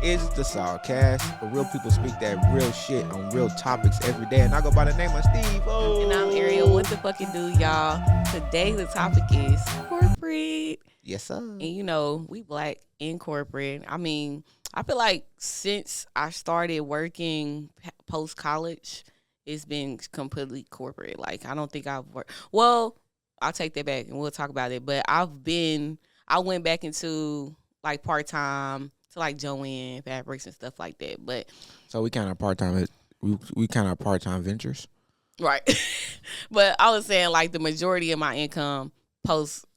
is the SawCast, where real people speak that real shit on real topics every day. And I go by the name of Steve. Oh. And I'm Ariel. What the fuck it do, y'all? Today the topic is corporate. Yes, sir. And we black in corporate. I mean, I feel like since I started working post college, it's been completely corporate. Like, I don't think I've worked. Well, I'll take that back and we'll talk about it. But I went back into like part time to like Joanne Fabrics and stuff like that. But so we kind of part time. We kind of part time ventures, right? But I was saying like the majority of my income post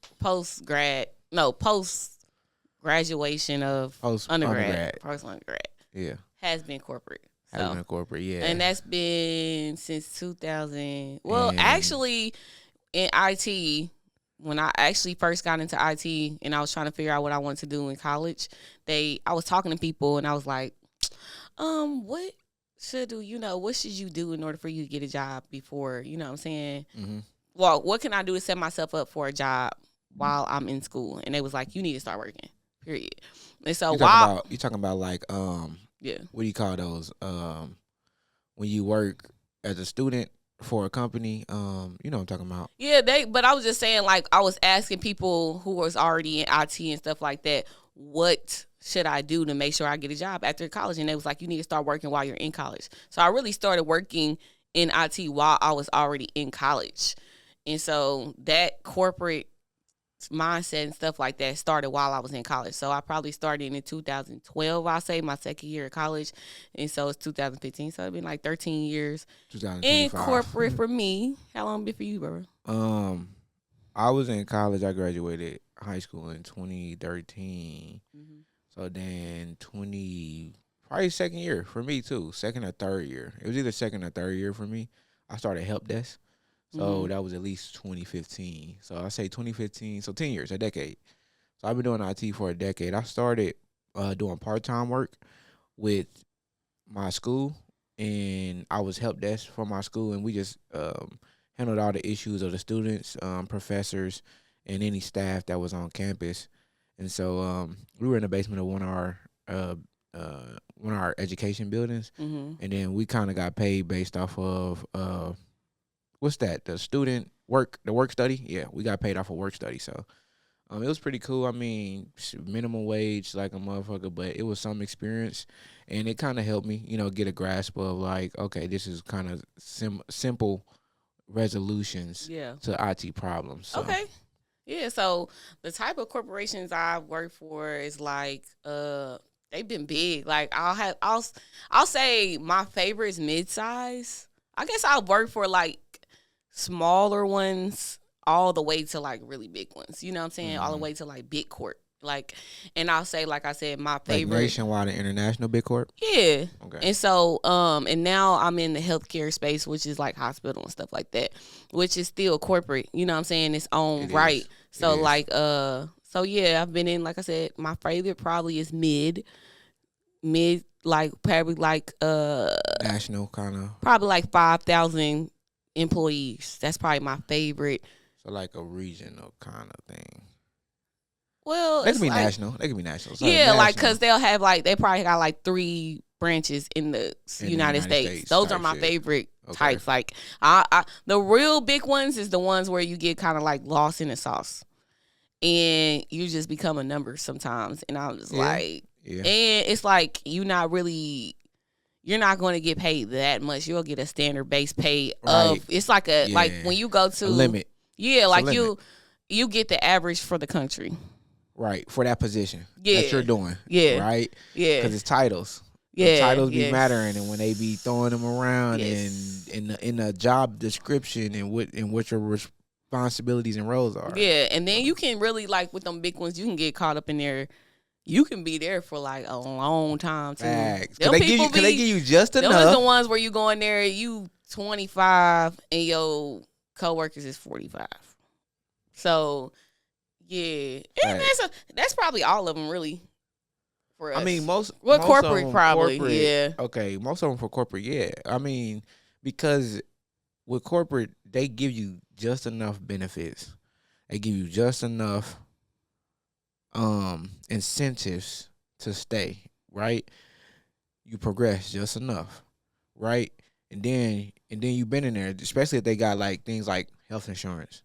graduation of undergrad, yeah, has been corporate. Has been corporate, yeah, and that's been since 2000. Well, actually, in IT. When I actually first got into IT and I was trying to figure out what I wanted to do in college, I was talking to people and I was like, what should you do in order for you to get a job before, you know what I'm saying? Mm-hmm. Well, what can I do to set myself up for a job while I'm in school? And they was like, you need to start working, period. And so you talking about like, yeah, what do you call those? When you work as a student for a company, you know what I'm talking about. Yeah, but I was just saying, like, I was asking people who was already in IT and stuff like that, what should I do to make sure I get a job after college? And they was like, you need to start working while you're in college. So I really started working in IT while I was already in college. And so that corporate mindset and stuff like that started while I was in college. So I probably started in 2012, I'll say, my second year of college. And so it's 2015. So it's been like 13 years in corporate for me. How long been for you, bro? I was in college. I graduated high school in 2013. Mm-hmm. So then probably second year for me too. Second or third year. It was either second or third year for me. I started help desk. So that was at least 2015. So I say 2015, so 10 years, a decade. So I've been doing IT for a decade. I started doing part-time work with my school, and I was help desk for my school, and we just handled all the issues of the students, professors, and any staff that was on campus. And so we were in the basement of one of our education buildings, and then we kind of got paid based off of what's that? The work study? Yeah, we got paid off of work study. So it was pretty cool. I mean, minimum wage like a motherfucker, but it was some experience, and it kind of helped me, get a grasp of like, okay, this is kind of simple resolutions to IT problems. So. Okay. Yeah, so the type of corporations I've worked for is like they've been big. Like I'll say my favorite is mid-size. I guess I've worked for like smaller ones all the way to like really big ones, you know what I'm saying? All the way to like big corp, like, and I'll say, like I said, my favorite, like nationwide and international big corp. Yeah. Okay. And so and now I'm in the healthcare space, which is like hospital and stuff like that, which is still corporate, you know what I'm saying? Its own right. So like so yeah, I've been in, like I said, my favorite probably is mid like probably like national kind of, probably like 5,000 employees. That's probably my favorite. So like a regional kind of thing. Well, they can be national. They can be national. So yeah, national. Like because they'll have like they probably got like 3 branches in the United States. Those are my favorite types. Like I the real big ones is the ones where you get kind of like lost in the sauce, and you just become a number sometimes. And I'm just like, and it's like you're not going to get paid that much. You'll get a standard base pay of, it's like like when you go to a limit. Yeah, it's like you get the average for the country. Right, for that position that you're doing. Yeah. Right? Yeah. Because it's titles. Yeah. The titles be mattering, and when they be throwing them around and in the job description and what your responsibilities and roles are. Yeah, and then you can really, like with them big ones, you can get caught up in there. You can be there for like a long time too. Facts. Cause they give you just enough. Those are the ones where you go in there, you 25 and your coworkers is 45. So yeah, and that's probably all of them really. For us. I mean, most corporate probably, yeah. Okay, most of them for corporate, yeah. I mean, because with corporate, they give you just enough benefits. They give you just enough incentives to stay right? You progress just enough, right? And then you've been in there, especially if they got like things like health insurance,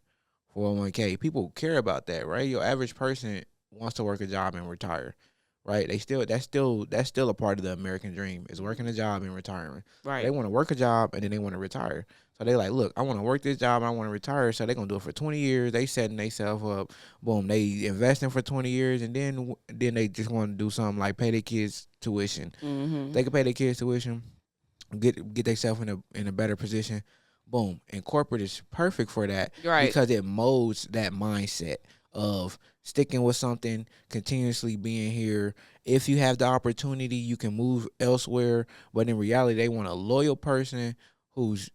401k. People care about that, right? Your average person wants to work a job and retire, right? That's still a part of the American dream is working a job and retiring. Right. They want to work a job and then they want to retire. So they like, look, I want to work this job, I want to retire. So they're gonna do it for 20 years. They setting themselves up. Boom, they investing for 20 years, and then they just want to do something like pay their kids tuition. Mm-hmm. They can pay their kids tuition, get themselves in a better position. Boom, and corporate is perfect for that, Right. because it molds that mindset of sticking with something, continuously being here. If you have the opportunity, you can move elsewhere. But in reality, they want a loyal person who's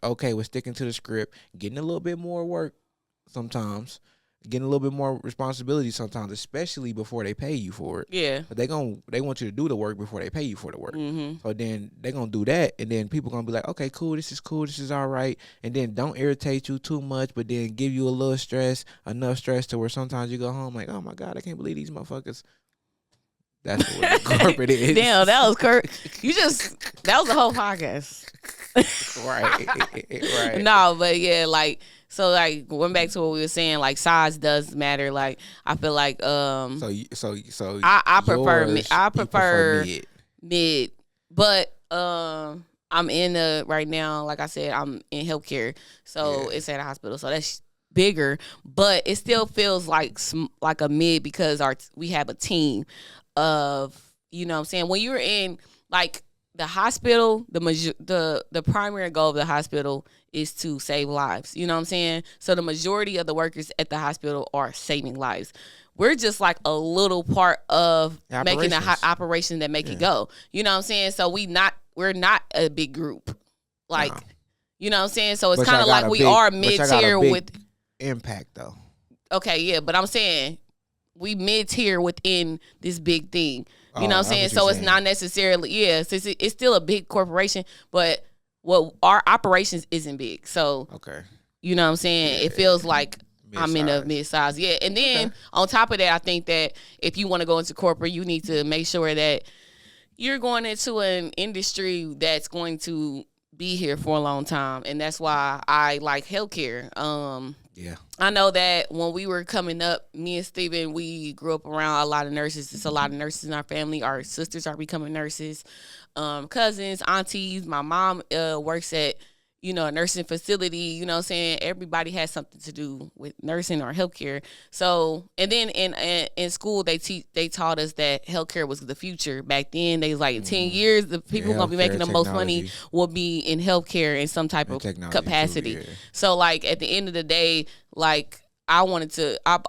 okay with sticking to the script, getting a little bit more work sometimes, getting a little bit more responsibility sometimes, especially before they pay you for it. Yeah. But they want you to do the work before they pay you for the work. Mm-hmm. So then they're gonna do that, and then people gonna be like, okay, cool, this is all right. And then don't irritate you too much, but then give you a little stress, enough stress to where sometimes you go home like, oh my God, I can't believe these motherfuckers. That's what corporate is. Damn, that was Kurt. That was a whole podcast. Right. No, but yeah, like, so like going back to what we were saying, like size does matter. Like I feel like So I prefer yours, I you prefer mid. mid, but I'm in the right now. Like I said, I'm in healthcare, so Yeah. it's at a hospital, so that's bigger, but it still feels like a mid because we have a team of, you know what I'm saying, when you're in like the hospital, the primary goal of the hospital is to save lives. You know what I'm saying? So the majority of the workers at the hospital are saving lives. We're just like a little part of making the operation that make it go. You know what I'm saying? So we're not a big group. Like, you know what I'm saying? So it's kind of like we are mid-tier with impact though. Okay, yeah, but I'm saying we mid-tier within this big thing. You know what I'm saying? So it's not necessarily, it's still a big corporation, but our operations isn't big. So, okay, you know what I'm saying? It feels like mid-size. I'm in a mid-size. Yeah, and then on top of that, I think that if you want to go into corporate, you need to make sure that you're going into an industry that's going to be here for a long time. And that's why I like healthcare. Yeah. I know that when we were coming up, me and Steven, we grew up around a lot of nurses. There's a lot of nurses in our family. Our sisters are becoming nurses, cousins, aunties. My mom works at, a nursing facility. You know what I'm saying? Everybody has something to do with nursing or healthcare. So, and then in school, they taught us that healthcare was the future. Back then, they was like, in 10 years, the people going to be making the most money will be in healthcare in some type of capacity. Too, yeah. So, like, at the end of the day, like, I've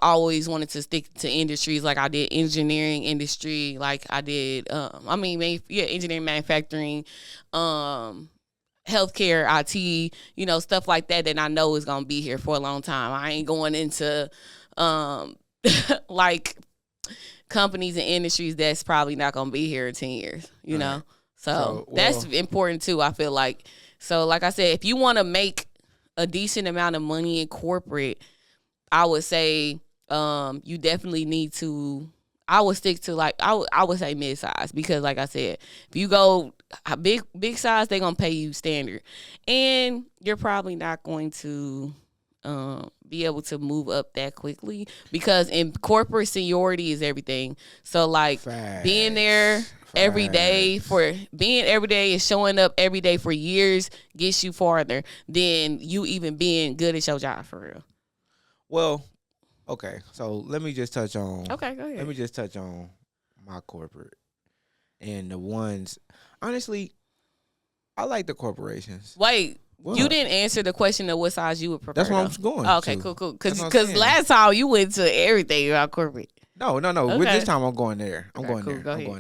always wanted to stick to industries. Like I did engineering industry, like I did, engineering, manufacturing, healthcare, IT, stuff like that I know is going to be here for a long time. I ain't going into, like companies and industries that's probably not going to be here in 10 years, you know? So that's important too, I feel like. So like I said, if you want to make a decent amount of money in corporate, I would say you definitely need to. I would stick to I would say mid-size, because like I said, if you go big size, they're gonna pay you standard, and you're probably not going to be able to move up that quickly, because in corporate seniority is everything. So like being there every day and showing up every day for years gets you farther than you even being good at your job for real. Well, okay, so let me just touch on. Okay, go ahead. Let me just touch on my corporate and the ones. Honestly, I like the corporations. Wait, you didn't answer the question of what size you would prefer. That's what I'm going. Okay, cool. Because last time you went to everything about corporate. No. Okay. With this time I'm going there. I'm going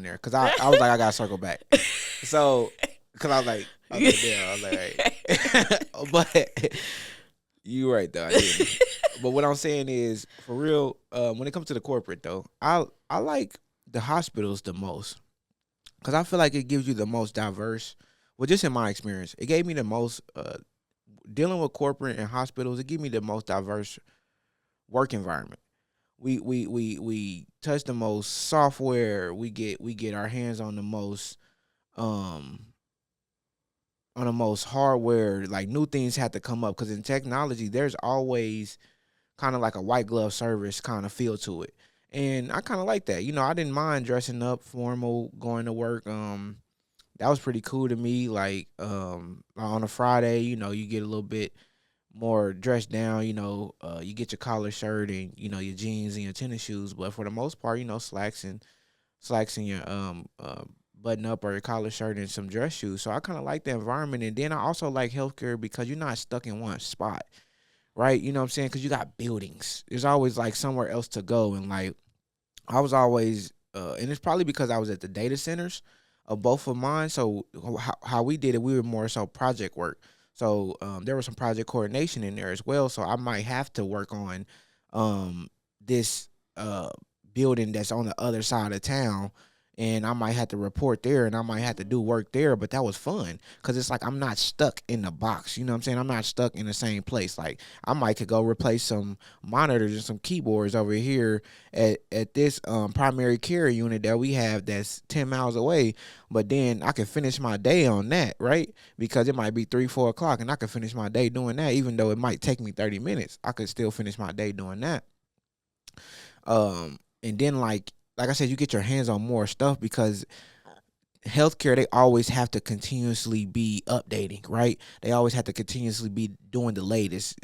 there. Because I was like, I gotta circle back. So, because I was like, right. But you right though. I didn't. But what I'm saying is, for real, when it comes to the corporate though, I like the hospitals the most, because I feel like it gives you the most diverse. Well, just in my experience, it gave me the most dealing with corporate and hospitals. It gave me the most diverse work environment. we touch the most software. We get our hands um on the most hardware. Like new things have to come up because in technology, there's always kind of like a white glove service kind of feel to it. And I kind of like that. I didn't mind dressing up formal, going to work. That was pretty cool to me. Like on a Friday, you get a little bit more dressed down. You get your collar shirt and your jeans and your tennis shoes. But for the most part, slacks and your button up or your collar shirt and some dress shoes. So I kind of like the environment. And then I also like healthcare because you're not stuck in one spot, right? You know what I'm saying? Because you got buildings. There's always like somewhere else to go. And like I was always, and it's probably because I was at the data centers of both of mine. So how we did it, we were more so project work. So there was some project coordination in there as well. So I might have to work on this building that's on the other side of town, and I might have to report there, and I might have to do work there. But that was fun because it's like I'm not stuck in the box. You know what I'm saying? I'm not stuck in the same place. Like I might could go replace some monitors and some keyboards over here at this primary care unit that we have that's 10 miles away. But then I can finish my day on that, right? Because it might be 3-4 o'clock, and I can finish my day doing that. Even though it might take me 30 minutes, I could still finish my day doing that. And then like I said, you get your hands on more stuff because healthcare, they always have to continuously be updating, right? They always have to continuously be doing the latest,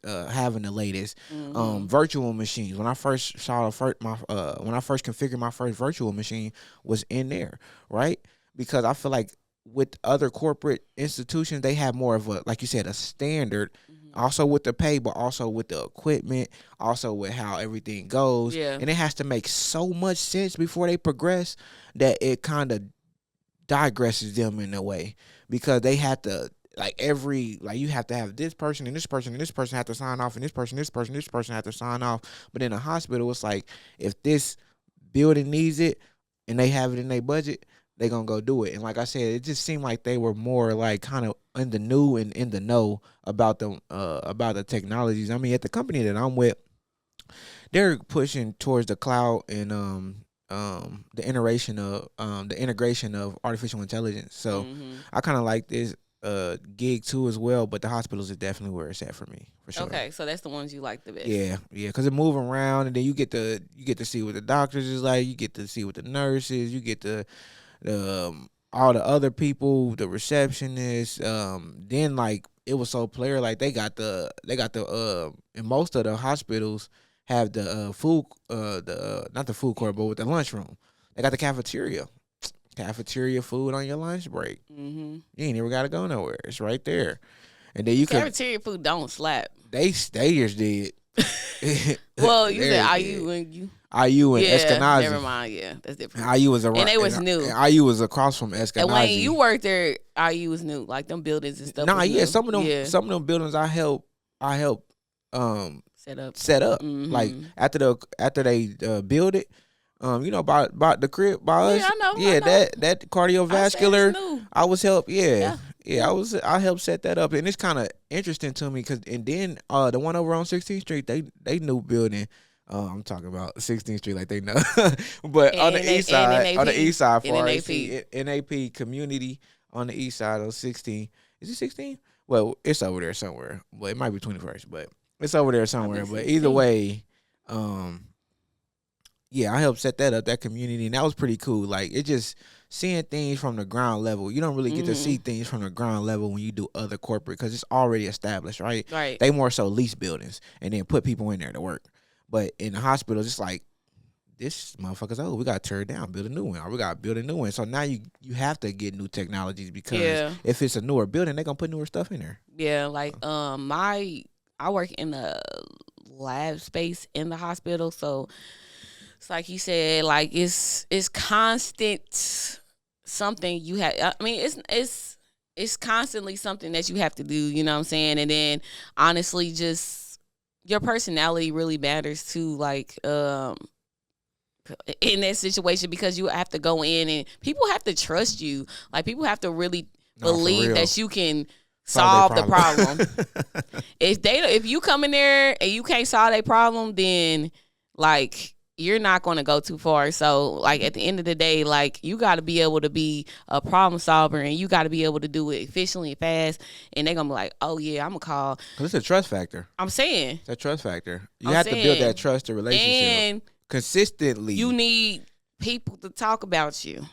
having the latest. Virtual machines. When I first when I first configured my first virtual machine was in there, right? Because I feel like with other corporate institutions, they have more of a, like you said, a standard. Also with the pay, but also with the equipment, also with how everything goes. Yeah. And it has to make so much sense before they progress that it kind of digresses them in a way, because they have to you have to have this person and this person and this person have to sign off, and this person have to sign off. But in a hospital, it's like if this building needs it and they have it in their budget, they gonna go do it. And like I said, it just seemed like they were more like kind of in the new and in the know about the technologies. I mean, at the company that I'm with, they're pushing towards the cloud and the integration of artificial intelligence. So I kind of like this gig too as well. But the hospitals is definitely where it's at for me, for sure. Okay, so that's the ones you like the best. Yeah, because it move around, and then you get to see what the doctors is like. You get to see what the nurses. You get to all the other people, the receptionists. Then like it was so player, like they got the in most of the hospitals have the food not the food court, but with the lunchroom. They got the cafeteria food on your lunch break. You ain't never gotta go nowhere. It's right there. And then you cafeteria food don't slap. Stayers did. Well, you said IU and you. IU and Eskenazi. Never mind. Yeah, that's different. IU was around, and it was new. And IU was across from Eskenazi. And when you worked there, IU was new, like them buildings and stuff. Nah, yeah, new. some of them buildings I helped set up. Like after they build it, about the crib by us. Yeah, I know. Yeah, I know. that cardiovascular. I was help. Yeah. I helped set that up, and it's kind of interesting to me because, and then the one over on 16th Street, they new building. I'm talking about 16th Street like they know, but on the east side, for NAP community on the east side of 16. Is it 16? Well, it's over there somewhere. Well, it might be 21st, but it's over there somewhere. But either way, yeah, I helped set that up, that community, and that was pretty cool. Like it just seeing things from the ground level. You don't really get to see things from the ground level when you do other corporate because it's already established, right? Right. They more so lease buildings and then put people in there to work. But in the hospitals, it's like, this motherfucker's old. We got to tear it down, build a new one. Or we got to build a new one. So now you have to get new technologies because if it's a newer building, they're going to put newer stuff in there. Yeah, like I work in the lab space in the hospital. So it's like you said, like it's constant something you have. I mean, it's constantly something that you have to do. You know what I'm saying? And then honestly, just your personality really matters too, like in that situation, because you have to go in and people have to trust you. Like people have to really believe that you can solve the problem. If you come in there and you can't solve their problem, then like you're not going to go too far. So like at the end of the day, like you got to be able to be a problem solver, and you got to be able to do it efficiently and fast. And they're gonna be like, oh yeah, I'm gonna call. Because it's a trust factor. I'm saying it's a trust factor. You have to build that trust, relationship, and consistently. You need people to talk about you.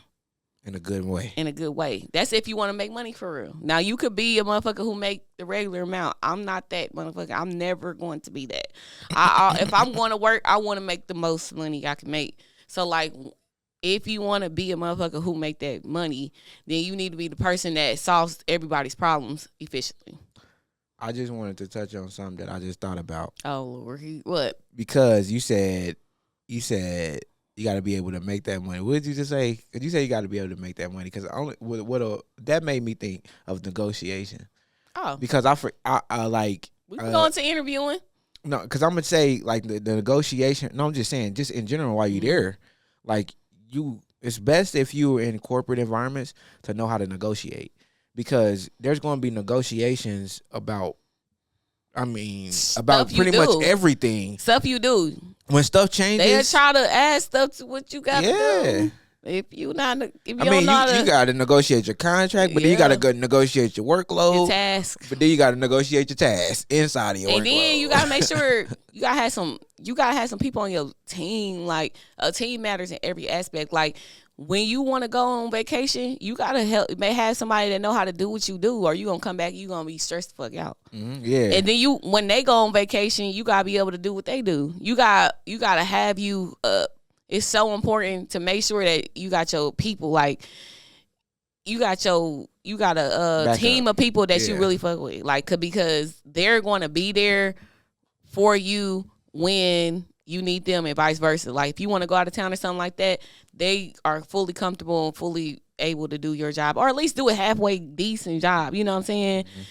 In a good way. In a good way. That's if you want to make money for real. Now, you could be a motherfucker who make the regular amount. I'm not that motherfucker. I'm never going to be that. If I'm going to work, I want to make the most money I can make. So, like, if you want to be a motherfucker who make that money, then you need to be the person that solves everybody's problems efficiently. I just wanted to touch on something that I just thought about. Oh, Lord. What? Because you said you got to be able to make that money. What did you just say? Did you say you got to be able to make that money? Because that made me think of negotiation. Oh, because I like we can go into interviewing. No, because I'm gonna say like the negotiation. No, I'm just saying, just in general, while you're there, like it's best if you're in corporate environments to know how to negotiate, because there's going to be negotiations about. About pretty much everything. Stuff you do. When stuff changes, they'll try to add stuff to what you got to do. If you don't know you got to negotiate your contract, but then you got to go negotiate your workload, your task. But then you got to negotiate your task inside of your workload. And then you got to make sure you got to have some people on your team. Like a team matters in every aspect. Like when you want to go on vacation, you gotta have somebody that know how to do what you do, or you gonna come back, you gonna be stressed the fuck out. Yeah. And then when they go on vacation, you gotta be able to do what they do. You gotta have you. It's so important to make sure that you got your people. Like you got a team of people that you really fuck with. Like because they're gonna be there for you when you need them, and vice versa. Like if you want to go out of town or something like that, they are fully comfortable and fully able to do your job, or at least do a halfway decent job. You know what I'm saying? Mm-hmm.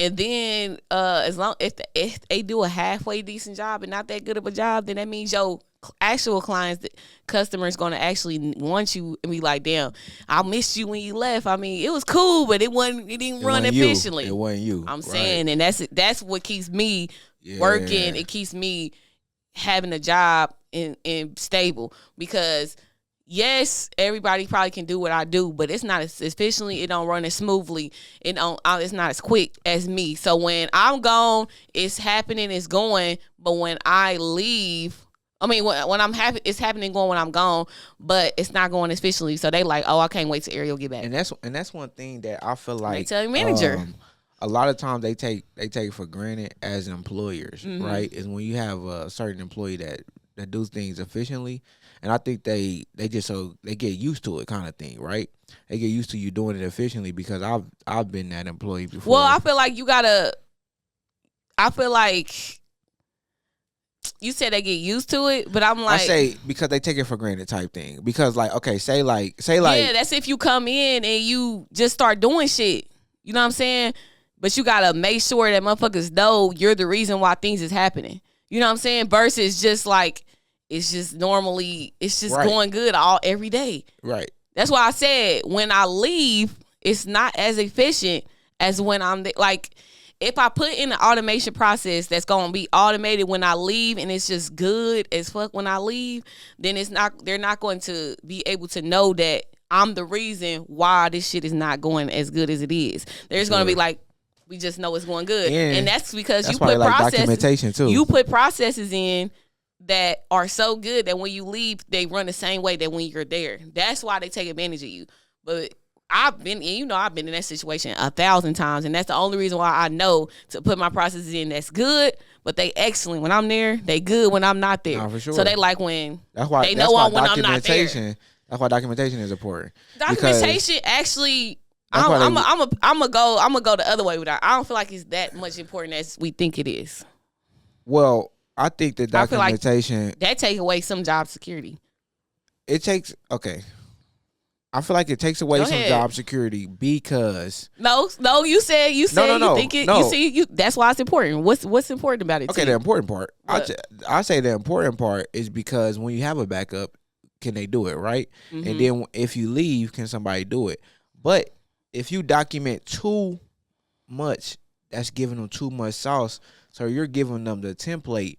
And then as long if they do a halfway decent job and not that good of a job, then that means your actual clients, customers, going to actually want you and be like, damn, I missed you when you left. I mean, it was cool, but it didn't run efficiently. It wasn't you. I'm saying, and that's what keeps me working. It keeps me having a job and stable, because yes, everybody probably can do what I do, but it's not as efficiently. It don't run as smoothly. It's not as quick as me. So when I'm gone, it's happening, it's going. But when I leave, when I'm happy, it's happening going when I'm gone, but it's not going efficiently. So they like, oh, I can't wait till Ariel get back. And that's one thing that I feel like. They tell your manager. A lot of times they take for granted as employers, mm-hmm. right? Is when you have a certain employee that does things efficiently, and I think they get used to it, kind of thing, right? They get used to you doing it efficiently, because I've been that employee before. Well, I feel like you said they get used to it, but I'm like, I say because they take it for granted type thing. Because like, okay, say like yeah, that's if you come in and you just start doing shit. You know what I'm saying? But you gotta make sure that motherfuckers know you're the reason why things is happening. You know what I'm saying? Versus just like it's just going good every day. Right. That's why I said when I leave, it's not as efficient as when I'm there. Like if I put in an automation process that's gonna be automated when I leave, and it's just good as fuck when I leave, then they're not going to be able to know that I'm the reason why this shit is not going as good as it is. There's gonna be like, we just know it's going good. And that's because you put documentation too. You put processes in that are so good that when you leave, they run the same way that when you're there. That's why they take advantage of you. But I've been in that situation 1,000 times, and that's the only reason why I know to put my processes in that's good. But they excellent when I'm there. They good when I'm not there. No, for sure. So they like when that's why they know when I'm not there. That's why documentation is important. Documentation actually. I'm gonna go the other way with that. I don't feel like it's that much important as we think it is. Well, I think that documentation like that take away some job security. I feel like it takes away some job security because no, you said you think it. No. You see, that's why it's important. What's important about it? Okay, the important part. I say the important part is because when you have a backup, can they do it, right? Mm-hmm. And then if you leave, can somebody do it? But if you document too much, that's giving them too much sauce. So you're giving them the template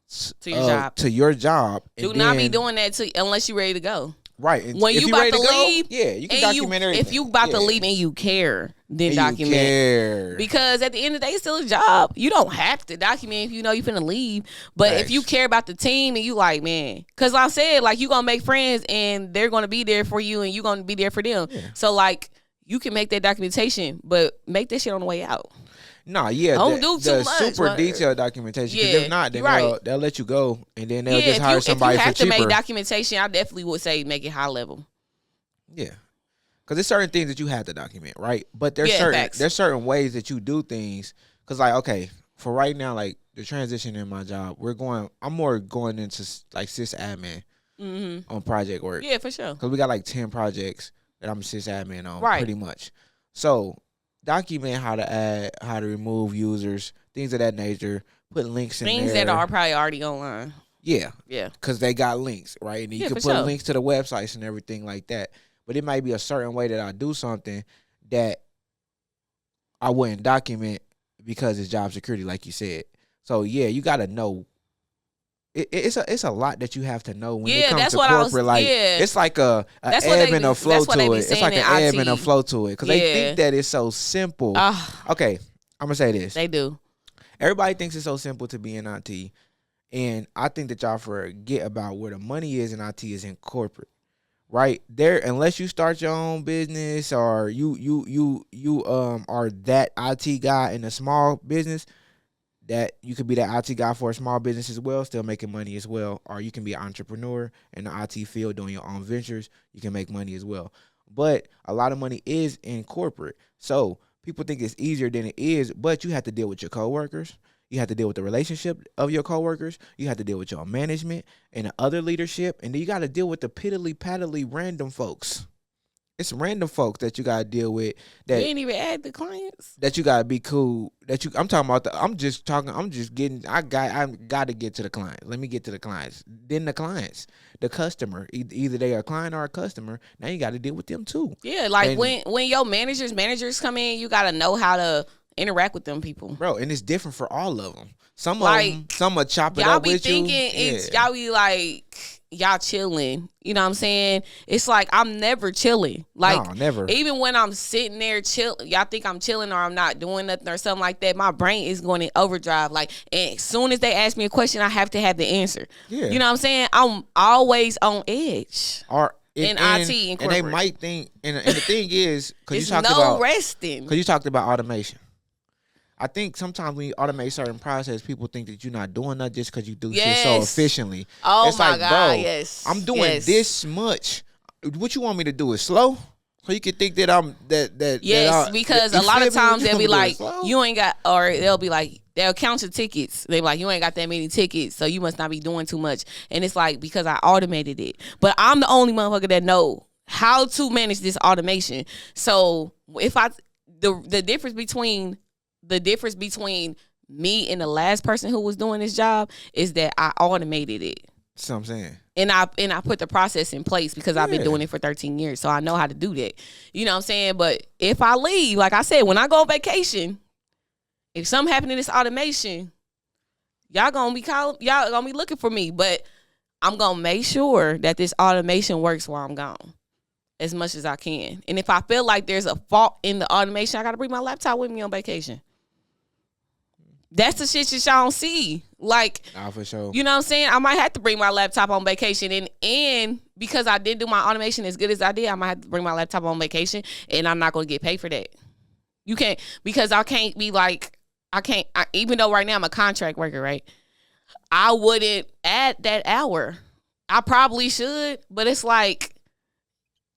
to your job. And Do not be doing that unless you're ready to go. Right. And when you about to leave, you can document everything. If you about to leave and you care, then document. Because at the end of the day, it's still a job. You don't have to document if you know you're finna leave. But if you care about the team and you like, man, because I said, like, you gonna make friends and they're gonna be there for you and you gonna be there for them. Yeah. So, like, you can make that documentation, but make that shit on the way out. Nah, yeah, don't do too much. Super detailed documentation. Because if not, then they'll let you go, and then they'll just hire somebody for cheaper. If you have to make documentation, I definitely would say make it high level. Yeah, because there's certain things that you have to document, right? But there's certain ways that you do things. Because, like, okay, for right now, like the transition in my job, I'm more going into like sysadmin on project work. Yeah, for sure. Because we got like 10 projects that I'm sysadmin on, pretty much. So document how to add, how to remove users, things of that nature. Put links in there. Things that are probably already online. Yeah. Yeah. Because they got links, right? And you can put links to the websites and everything like that. But it might be a certain way that I do something that I wouldn't document because it's job security, like you said. So, yeah, you got to know. It's a lot that you have to know when it comes to corporate. It's like a ebb and a flow to it. It's like an ebb and a flow to it because they think that it's so simple. Okay, I'm gonna say this. They do. Everybody thinks it's so simple to be in IT, and I think that y'all forget about where the money is in IT is in corporate, right? There, unless you start your own business or you are that IT guy in a small business. That you could be that IT guy for a small business as well, still making money as well. Or you can be an entrepreneur in the IT field doing your own ventures. You can make money as well. But a lot of money is in corporate. So people think it's easier than it is, but you have to deal with your coworkers. You have to deal with the relationship of your coworkers. You have to deal with your management and the other leadership. And then you got to deal with the piddly-paddly random folks. It's random folks that you gotta deal with. That you ain't even add the clients. That you gotta be cool. I'm talking about. I gotta get to the client. Let me get to the clients. Then the clients, the customer. Either they are a client or a customer. Now you got to deal with them too. Yeah, like when your managers come in, you gotta know how to interact with them people, bro. And it's different for all of them. Some will chop it up with you. Y'all be like. Y'all chilling, you know what I'm saying? It's like I'm never chilling. Like, no, never. Even when I'm sitting there y'all think I'm chilling or I'm not doing nothing or something like that. My brain is going in overdrive. Like, and as soon as they ask me a question, I have to have the answer. Yeah, you know what I'm saying? I'm always on edge. In IT, and they might think, and the thing is, because you talked about automation. I think sometimes when you automate certain process, people think that you're not doing that just because you do shit so efficiently. Oh, it's my God, bro, yes. I'm doing this much. What you want me to do is slow? So you can think that I'm that. Yes, because a lot of times they'll be like, you ain't got, or they'll be like, they'll count your tickets. They be like, you ain't got that many tickets, so you must not be doing too much. And it's like, because I automated it. But I'm the only motherfucker that know how to manage this automation. So if the difference between me and the last person who was doing this job is that I automated it. That's what I'm saying. And I put the process in place because I've been doing it for 13 years. So I know how to do that. You know what I'm saying? But if I leave, like I said, when I go on vacation, if something happened in this automation, y'all gonna be looking for me. But I'm gonna make sure that this automation works while I'm gone as much as I can. And if I feel like there's a fault in the automation, I gotta bring my laptop with me on vacation. That's the shit y'all don't see. Like, for sure. You know what I'm saying? I might have to bring my laptop on vacation. And because I did do my automation as good as I did, I might have to bring my laptop on vacation. And I'm not going to get paid for that. You can't, because I can't be like, even though right now I'm a contract worker, right? I wouldn't add that hour. I probably should, but it's like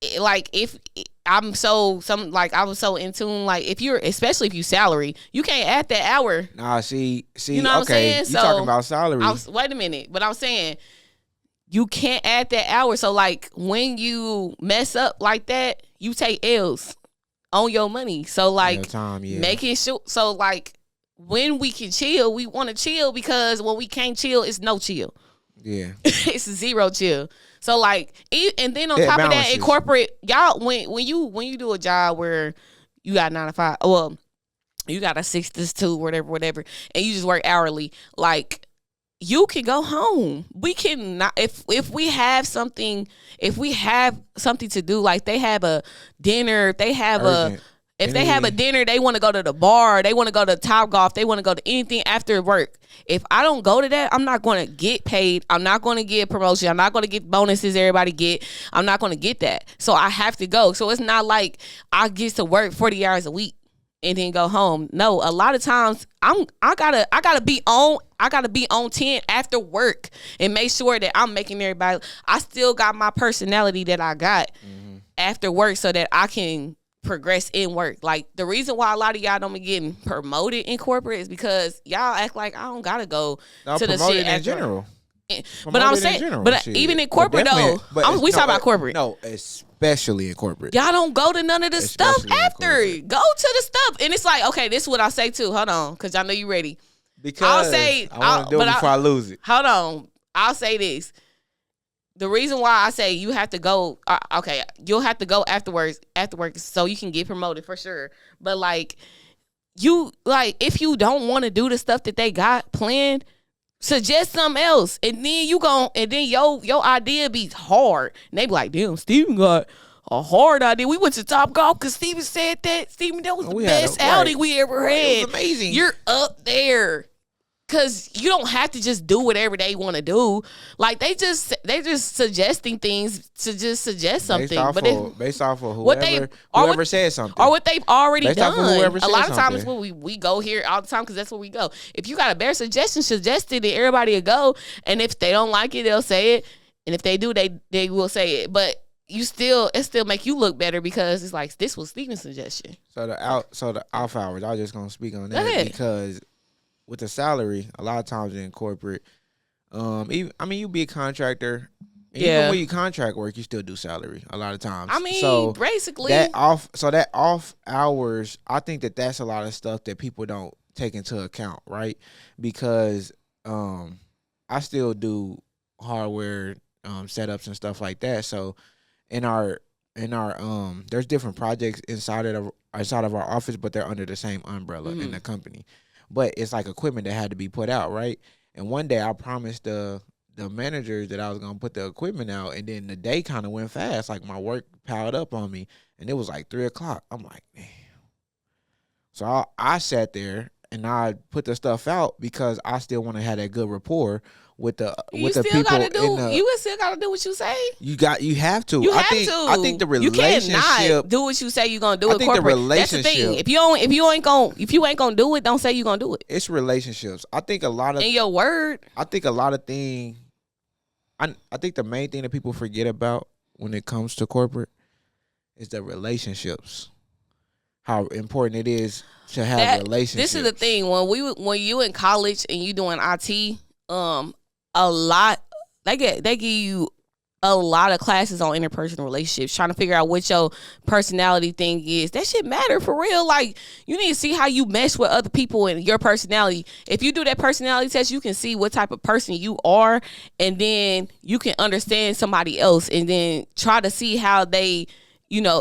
if I'm I was so in tune, like especially if you salary, you can't add that hour. Nah, see, you know what I'm saying? You talking about salary. Wait a minute, but I'm saying you can't add that hour. So like when you mess up like that, you take L's on your money. So like making sure, so like when we can chill, we want to chill, because when we can't chill, it's no chill. Yeah. It's zero chill. So like, and then on top of that, in corporate, y'all, when you do a job where you got 9 to 5, well, you got a 6 to 2, whatever, and you just work hourly, like you can go home. We can not, if we have something to do, like they have a dinner, if they have Urgent. if they have a dinner, they want to go to the bar, they want to go to Top Golf, they want to go to anything after work. If I don't go to that, I'm not going to get paid. I'm not going to get promotion. I'm not going to get bonuses everybody get. I'm not going to get that. So I have to go. So it's not like I get to work 40 hours a week and then go home. No, a lot of times I gotta be on 10 after work and make sure that I'm making everybody. I still got my personality that I got after work so that I can progress in work. Like the reason why a lot of y'all don't be getting promoted in corporate is because y'all act like I don't gotta go to the shit in general. But I'm saying, but even in corporate though, we talk about corporate. No, especially in corporate. Y'all don't go to none of the stuff after. Go to the stuff, and it's like, okay, this is what I say too. Hold on, because I know you ready. Because I want to do it before I lose it. Hold on, I'll say this. The reason why I say you have to go, okay, you'll have to go afterwards, so you can get promoted for sure. But like, if you don't want to do the stuff that they got planned, suggest something else, and then your idea be hard, and they be like, damn, Steven got a hard idea. We went to Top Golf because Steven said that. Steven, that was the best outing we ever had. It was amazing. You're up there. Cause you don't have to just do whatever they want to do. Like they just suggesting things to just suggest something, based off of whoever says something, or what they've already based done. A lot of times when we go here all the time because that's where we go. If you got a better suggestion, suggest it, and everybody will go. And if they don't like it, they'll say it. And if they do, they will say it. But it still make you look better because it's like this was Steven's suggestion. So the off hours, I was just gonna speak on that because with the salary, a lot of times in corporate, you be a contractor. Even when you contract work, you still do salary a lot of times. So basically that off hours, I think that's a lot of stuff that people don't take into account, right? Because I still do hardware setups and stuff like that. So in our there's different projects inside of our office, but they're under the same umbrella in the company. But it's like equipment that had to be put out, right? And one day I promised the managers that I was going to put the equipment out, and then the day kind of went fast. Like my work piled up on me, and it was like 3 o'clock. I'm like, damn. So I sat there, and I put the stuff out because I still want to have that good rapport with the people. You still gotta do what you say. You have to. I think the relationship. You cannot do what you say you're gonna do. I think the relationship. That's the thing. If you ain't gonna do it, don't say you're gonna do it. It's relationships. I think a lot of in your word. I think a lot of things. I think the main thing that people forget about when it comes to corporate is the relationships. How important it is to have relationships. This is the thing when you in college and you doing IT, a lot they give you a lot of classes on interpersonal relationships, trying to figure out what your personality thing is. That shit matter for real. Like you need to see how you mesh with other people and your personality. If you do that personality test, you can see what type of person you are, and then you can understand somebody else, and then try to see how they.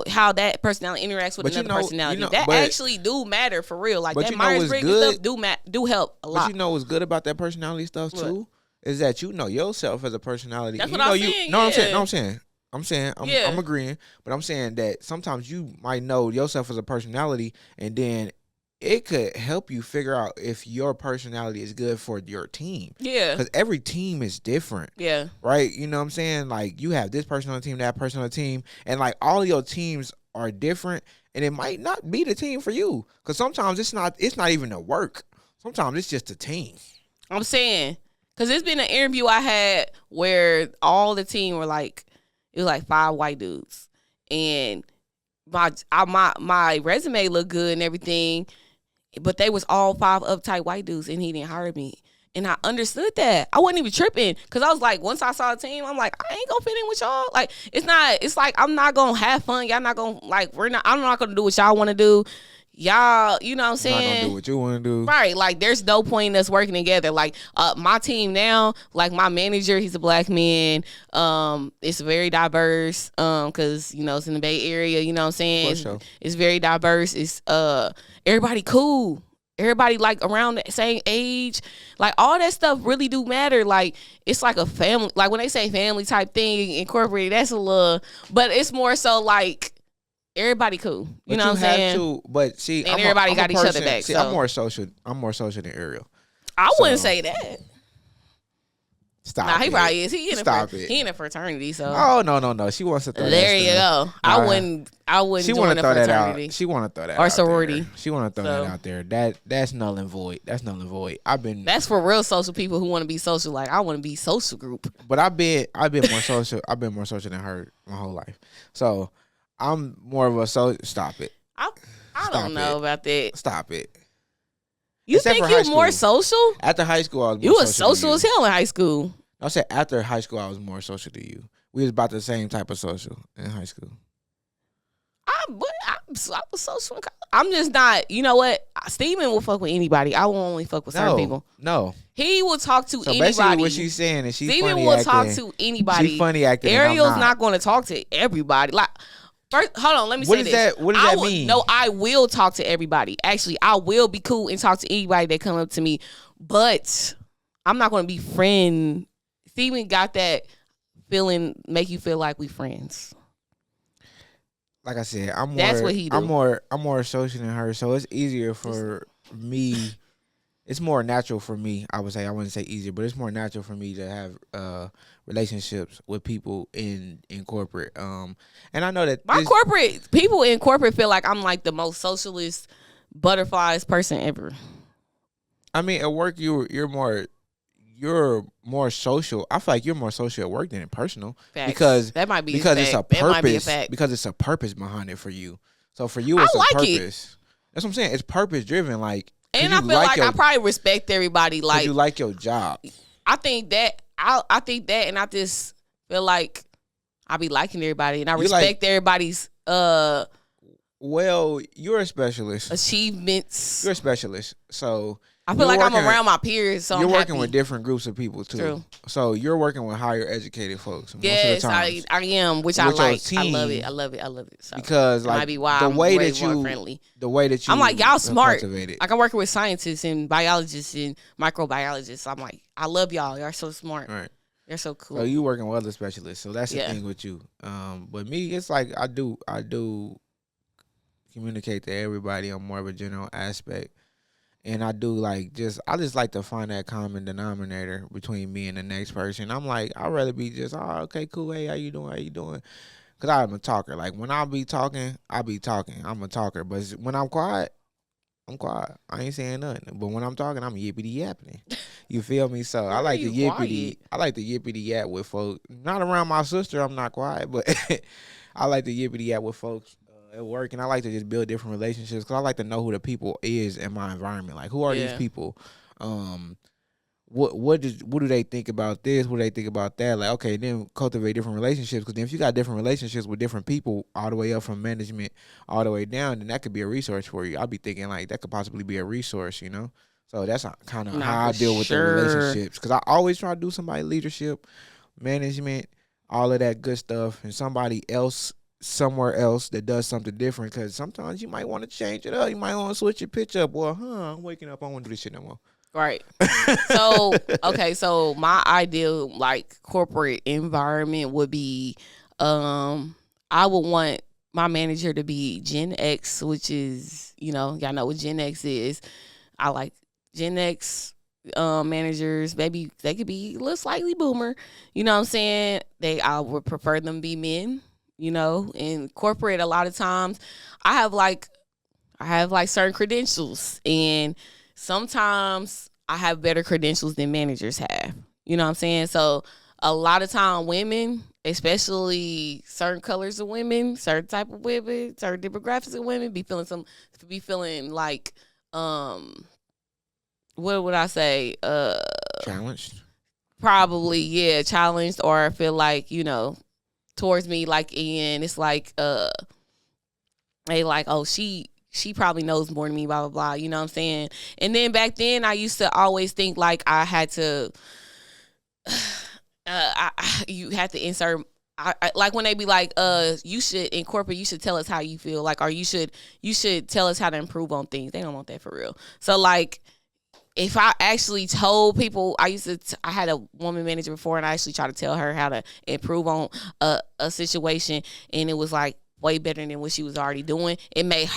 How that personality interacts with another personality. That actually do matter for real. Like that Myers-Briggs stuff do help a lot. But what's good about that personality stuff too is that you know yourself as a personality. That's what I'm saying. I'm agreeing, but I'm saying that sometimes you might know yourself as a personality, and then it could help you figure out if your personality is good for your team. Yeah. Because every team is different. Yeah. Right? You know what I'm saying? Like, you have this person on the team, that person on the team, and, like, all of your teams are different, and it might not be the team for you. Because sometimes it's not even the work. Sometimes it's just the team. I'm saying, because it's been an interview I had where all the team were, like, it was, like, 5 white dudes. And my resume looked good and everything, but they was all 5 uptight white dudes, and he didn't hire me. And I understood that. I wasn't even tripping because I was like, once I saw the team, I'm like, I ain't gonna fit in with y'all. Like, it's like I'm not gonna have fun. Y'all not gonna I'm not gonna do what y'all want to do. Y'all, you know what I'm saying? Not gonna do what you want to do. Right. Like, there's no point in us working together. Like, my team now, like my manager, he's a black man. It's very diverse. Cause it's in the Bay Area. You know what I'm saying? For sure. It's very diverse. It's everybody cool. everybody like around the same age. Like all that stuff really do matter. Like it's like a family. Like when they say family type thing incorporated, that's a little. But it's more so like everybody cool. You know what I'm saying? But see, and everybody got each other back. See, so. I'm more social. I'm more social than Aerial. I wouldn't say that. Stop. Nah, he it. probably is. He in a fraternity. So. Oh no. She wants to throw there you go. I wouldn't. She want to throw fraternity. That out. She want to throw that or out sorority. There. She want to throw that out there. That's null and void. That's null and void. That's for real social people who want to be social. Like I want to be social group. But I've been more social. I've been more social than her my whole life. So I'm more of a Stop it. I don't know about that. Stop it. You Except think you're more social? After high school, I was more you was social as hell in high school. I said after high school, I was more social to you. We was about the same type of social in high school. I was social. I'm just not. You know what? Steven will fuck with anybody. I will only fuck with certain people. No. He will talk to anybody. Basically what she's saying is she's Steven funny will acting. talk to anybody. She's funny acting. Ariel's not going to talk to everybody. Like. First, hold on, let me say this. What does that mean? No, I will talk to everybody. Actually, I will be cool and talk to anybody that come up to me. But I'm not going to be friend. Steven got that feeling, make you feel like we friends. Like I said, I'm more. That's what he do. I'm more social than her, so it's easier for me. It's more natural for me. I would say I wouldn't say easier, but it's more natural for me to have relationships with people in corporate. And I know that people in corporate feel like I'm like the most socialist, butterflies person ever. I mean, at work you're more social. I feel like you're more social at work than in personal. Facts. Because that might be because it's a purpose. That might be a fact. Because it's a purpose behind it for you. So for you, it's a purpose. That's what I'm saying. It's purpose driven. Like. And I feel like I probably respect everybody. Like you like your job. I think that I think that, and I just feel like I be liking everybody, and I respect everybody's. Well, you're a specialist. Achievements. You're a specialist, so I feel like I'm around my peers. So you're I'm working happy. with different groups of people too. True. So you're working with higher educated folks. Yes, most of the I am, which I like. I love it. I love it. So because like might be why the I'm way way that more you, friendly. the way that you, I'm like y'all smart. Cultivated. Like I'm working with scientists and biologists and microbiologists. I'm like, I love y'all. Y'all so smart. Right. You're so cool. So you working with other specialists. So that's the thing with you. But me, it's like I do communicate to everybody on more of a general aspect. And I do I just like to find that common denominator between me and the next person. I'm like, I'd rather be just, oh, okay, cool. Hey, how you doing? Because I'm a talker. Like, when I be talking, I be talking. I'm a talker. But when I'm quiet, I'm quiet. I ain't saying nothing. But when I'm talking, I'm yippity yapping. You feel me? So I like the yippity yap with folks. Not around my sister, I'm not quiet. But I like the yippity yap with folks at work, and I like to just build different relationships because I like to know who the people is in my environment. Like, who are these people? What do they think about this? What do they think about that? Like, okay, then cultivate different relationships, because then if you got different relationships with different people all the way up from management all the way down, then that could be a resource for you. I'll be thinking like that could possibly be a resource, you know? So that's kind of how I deal with the relationships, because I always try to do somebody leadership, management, all of that good stuff, and somebody else somewhere else that does something different, because sometimes you might want to change it up. You might want to switch your pitch up. Well, I'm waking up, I don't want to do this shit no more. Right. So, okay, so my ideal like corporate environment would be I would want my manager to be Gen X, which is, y'all know what Gen X is. I like Gen X managers. Maybe they could be a little slightly boomer. You know what I'm saying? I would prefer them be men. In corporate, a lot of times I have certain credentials, and sometimes I have better credentials than managers have. You know what I'm saying? So a lot of time women, especially certain colors of women, certain type of women, certain demographics of women, be feeling like, what would I say? Challenged? Probably, yeah, challenged, or I feel like, towards me, like, and it's like they like, oh, she probably knows more than me, blah blah blah, you know what I'm saying? And then back then I used to always think like I had to you had to insert I like when they be like, you should incorporate, you should tell us how you feel, like, or you should tell us how to improve on things. They don't want that for real. So like, if I actually told people, I had a woman manager before, and I actually tried to tell her how to improve on a situation, and it was like way better than what she was already doing. It made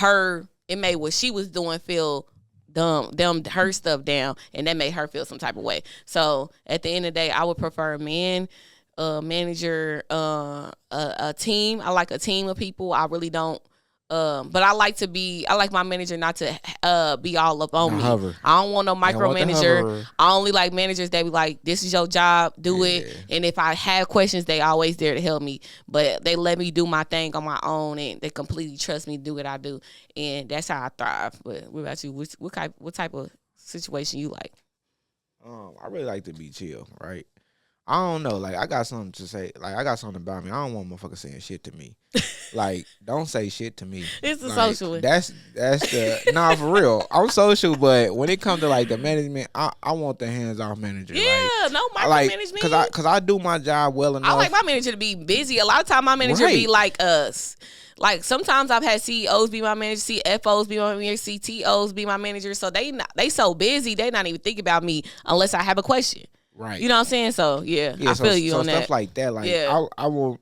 what she was doing feel dumb her stuff down, and that made her feel some type of way. So at the end of the day, I would prefer a man, manager, a team. I like a team of people. I really don't. But I like my manager not to be all up on me. Hover. I don't want no micromanager. I only like managers that be like, this is your job, do it. And if I have questions, they always there to help me. But they let me do my thing on my own, and they completely trust me to do what I do. And that's how I thrive. But what about you? What type of situation you like? I really like to be chill, right? I don't know. Like, I got something to say. Like, I got something about me. I don't want motherfuckers saying shit to me. Like, don't say shit to me. It's a like, social one. That's the nah, for real. I'm social, but when it comes to like the management, I want the hands off manager. Yeah, like, no micromanagement. Like, cause I do my job well enough. I like my manager to be busy. A lot of time my manager be like us. Like, sometimes I've had CEOs be my manager, CFOs be my manager, CTOs be my manager. So they so busy, they not even thinking about me unless I have a question. Right. You know what I'm saying? So yeah, I feel you on that. Stuff like that. Like, I will,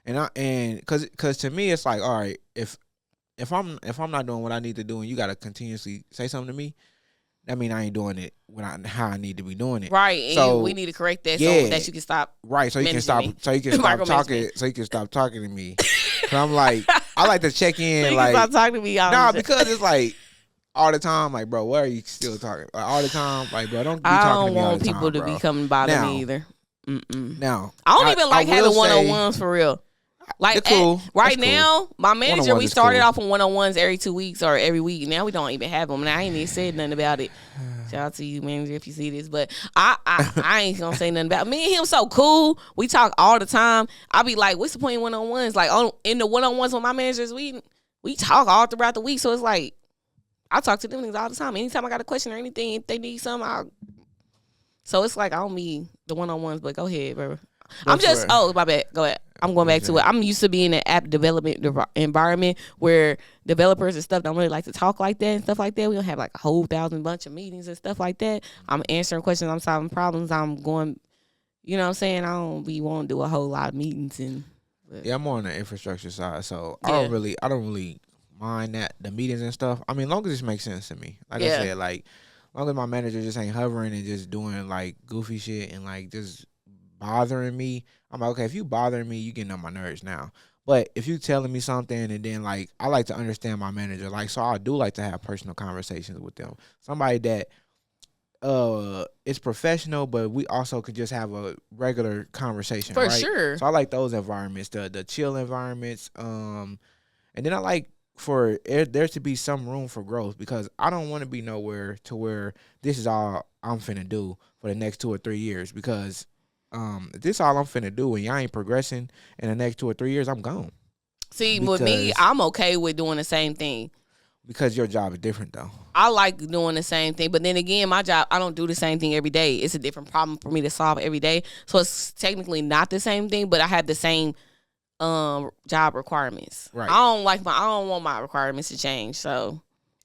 and cause to me it's like, all right, if I'm not doing what I need to do, and you gotta continuously say something to me, that mean I ain't doing it how I need to be doing it. Right. And so we need to correct that so that you can stop. Right. So you can stop. So you can stop talking. So you can stop talking to me. So I'm like, I like to check in. So you can stop talking to me. Nah, because it's like all the time. Like, bro, why are you still talking? Like, all the time. Like, bro, don't be talking to me all the time. I don't want people to be coming bother me either. Now, I don't even like having one-on-ones for real. Like, cool. Right now, my manager, we started off on one-on-ones every 2 weeks or every week. Now we don't even have them. Now I ain't even said nothing about it. Shout out to you, manager, if you see this. But I ain't gonna say nothing about it. Me and him so cool. We talk all the time. I be like, what's the point of one-on-ones? Like, in the one-on-ones with my managers, we talk all throughout the week. So it's like, I talk to them niggas all the time. Anytime I got a question or anything, if they need something, so it's like, I don't need the one-on-ones, but go ahead, bro. I'm just, my bad. Go ahead. I'm going back to it. I'm used to being in an app development environment where developers and stuff don't really like to talk like that and stuff like that. We don't have like a whole bunch of meetings and stuff like that. I'm answering questions. I'm solving problems. I'm going, you know what I'm saying? I don't be wanting to do a whole lot of meetings. Yeah, I'm more on the infrastructure side. So I don't really mind that, the meetings and stuff. I mean, long as it makes sense to me. Like I said, like, long as my manager just ain't hovering and just doing like goofy shit and like just bothering me, I'm like, okay, if you bothering me, you getting on my nerves now. But if you telling me something, and then like, I like to understand my manager, like, so I do like to have personal conversations with them. Somebody that is professional, but we also could just have a regular conversation. For right? sure. So I like those environments, the chill environments. And then I like for there to be some room for growth, because I don't want to be nowhere to where this is all I'm finna do for the next 2 or 3 years, because if this all I'm finna do and y'all ain't progressing in the next 2 or 3 years, I'm gone. See, with me, I'm okay with doing the same thing. Because your job is different, though. I like doing the same thing. But then again, my job, I don't do the same thing every day. It's a different problem for me to solve every day. So it's technically not the same thing, but I have the same job requirements. Right. I don't want my requirements to change. So.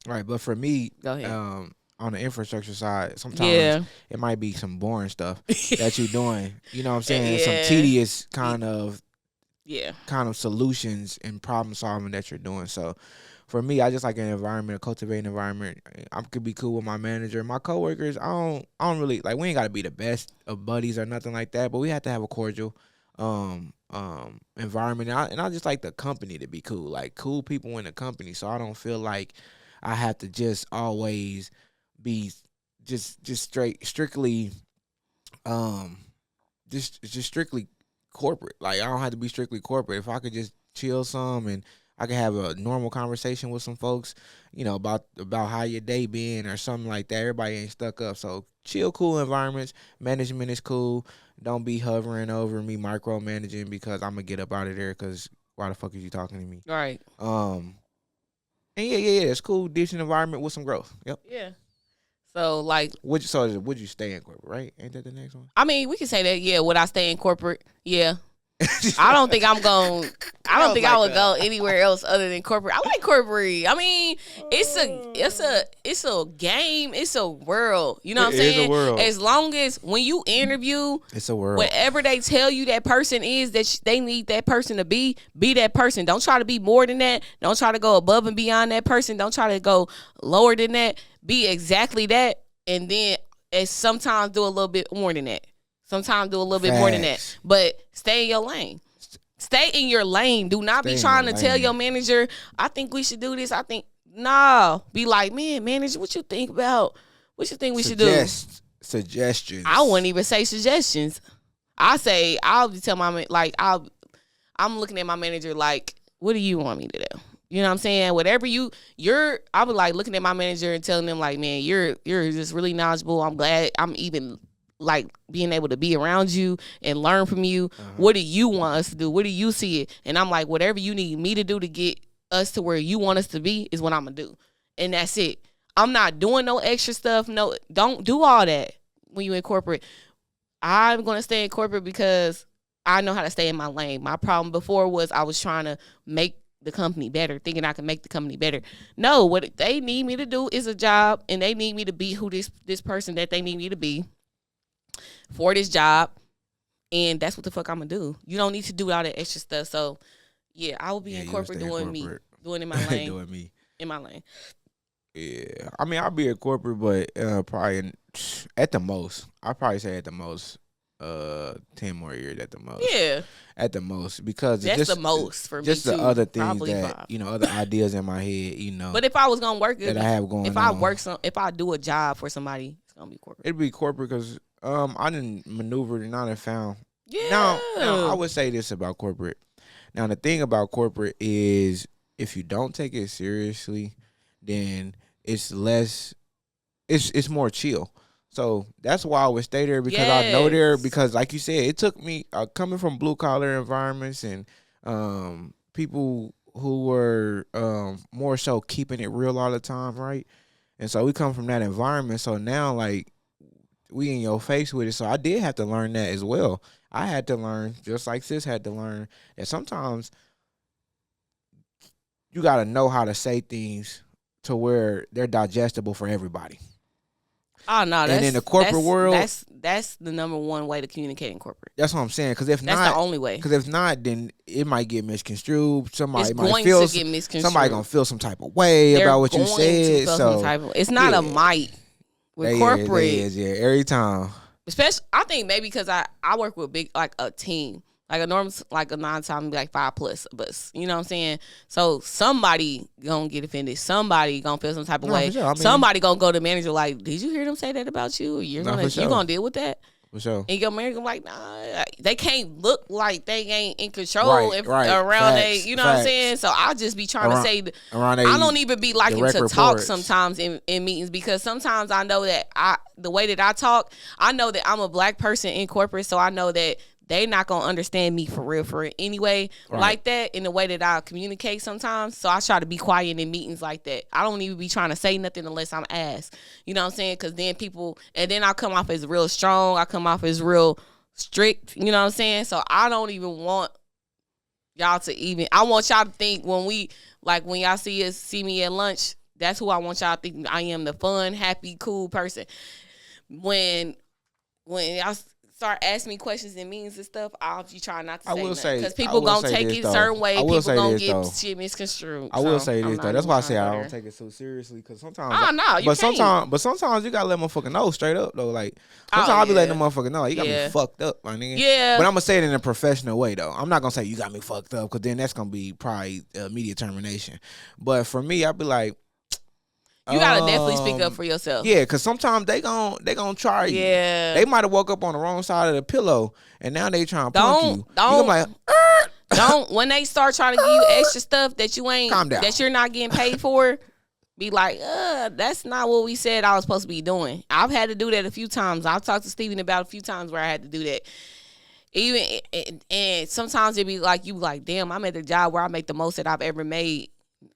Right. But for me, go ahead. On the infrastructure side, sometimes it might be some boring stuff that you're doing. You know what I'm saying? Some tedious kind of solutions and problem solving that you're doing. So for me, I just like an environment, a cultivating environment. I could be cool with my manager, my coworkers. I don't really like. We ain't got to be the best of buddies or nothing like that, but we have to have a cordial environment. And I just like the company to be cool, like cool people in the company. So I don't feel like I have to just always be just strictly strictly corporate. Like, I don't have to be strictly corporate. If I could just chill some and I could have a normal conversation with some folks, you know, about how your day been or something like that. Everybody ain't stuck up. So chill, cool environments. Management is cool. Don't be hovering over me, micromanaging, because I'm gonna get up out of there, because why the fuck is you talking to me? Right. And yeah, it's cool, decent environment with some growth. Yep. Yeah. So, like... Would you stay in corporate, right? Ain't that the next one? I mean, we can say that, yeah. Would I stay in corporate? Yeah. I don't think I'm going. I don't think I would like go anywhere else other than corporate. I like corporate. I mean, it's a game. It's a world. You know what I'm saying? It's a world. As long as when you interview, it's a world. Whatever they tell you that person is that they need that person to be that person. Don't try to be more than that. Don't try to go above and beyond that person. Don't try to go lower than that. Be exactly that, and then sometimes do a little bit more than that. Sometimes do a little bit more than that. But stay in your lane. Stay in your lane. Do not be trying to tell your manager, I think we should do this. No. Be like, man, manager, what you think about? What you think we should do? Suggestions. I wouldn't even say suggestions. I'll tell my, like, I'm looking at my manager like, what do you want me to do? You know what I'm saying? Whatever I'll be like looking at my manager and telling them like, man, you're just really knowledgeable. I'm glad I'm even like being able to be around you and learn from you. What do you want us to do? What do you see it? And I'm like, whatever you need me to do to get us to where you want us to be is what I'm gonna do. And that's it. I'm not doing no extra stuff. No, don't do all that when you in corporate. I'm gonna stay in corporate because I know how to stay in my lane. My problem before was I was trying to make the company better, thinking I can make the company better. No, what they need me to do is a job, and they need me to be who this person that they need me to be for this job, and that's what the fuck I'm gonna do. You don't need to do all that extra stuff. So yeah, I will be in corporate doing me, doing in my lane, doing me in my lane. Yeah, I mean I'll be in corporate, but probably at the most, I'll probably say at the most 10 more years at the most. Yeah, at the most, because that's just the most for me. Just too. the other things Probably that 5. other ideas in my head, But if I was gonna work, that I have going if on. if I do a job for somebody, it's gonna be corporate. It'd be corporate because I didn't maneuver and I done found. Yeah. Now I would say this about corporate. Now the thing about corporate is if you don't take it seriously, then it's less. It's more chill. So that's why I would stay there, because I know there, because like you said, it took me coming from blue collar environments and people who were more so keeping it real all the time, right? And so we come from that environment. So now like we in your face with it. So I did have to learn that as well. I had to learn, just like sis had to learn, that sometimes you got to know how to say things to where they're digestible for everybody. Oh no! And in the corporate world, that's the number one way to communicate in corporate. That's what I'm saying. Because if that's not, the only way. Because if not, then it might get misconstrued. Somebody might going feel to get misconstrued. Somebody gonna feel some type of way about what you said. So it's not a might with corporate. Yeah, every time. Especially, I think maybe because I work with a team. Like a normal, like a 9 time, like 5+ of us. You know what I'm saying? So somebody gonna get offended. Somebody gonna feel some type of way. Sure. I mean, somebody gonna go to the manager like, "Did you hear them say that about you? You're gonna deal with that." For sure. And your manager gonna like, "Nah." They can't look like they ain't in control around they. You know what I'm saying? So I'll just be trying to say. I don't even be liking to talk sometimes in meetings, because sometimes I know that the way that I talk, I know that I'm a black person in corporate, so I know that they not gonna understand me for real anyway, like that, in the way that I communicate sometimes. So I try to be quiet in meetings like that. I don't even be trying to say nothing unless I'm asked. You know what I'm saying? Because then then I come off as real strong. I come off as real strict. You know what I'm saying? So I don't even want y'all to I want y'all to think when y'all see me at lunch, that's who I want y'all to think I am, the fun, happy, cool person. When y'all start asking me questions and meetings and stuff, I'll be trying not to say nothing, because people gonna take it a certain way. People gonna get shit misconstrued. I will say this though. That's why I say I don't take it so seriously, because sometimes. But sometimes you gotta let motherfucker know straight up though. Like sometimes I'll be letting the motherfucker know, like, you got me fucked up, my nigga. Yeah. But I'm gonna say it in a professional way though. I'm not gonna say you got me fucked up, because then that's gonna be probably immediate termination. But for me, I'll be like, you gotta definitely speak up for yourself. Yeah, because sometimes they gon' try you. Yeah. They might have woke up on the wrong side of the pillow, and now they trying to punk you. Don't like, when they start trying to give you extra stuff that you ain't, calm down, that you're not getting paid for, be like, that's not what we said I was supposed to be doing. I've had to do that a few times. I've talked to Steven about a few times where I had to do that. And sometimes it be like, you like, damn, I'm at the job where I make the most that I've ever made.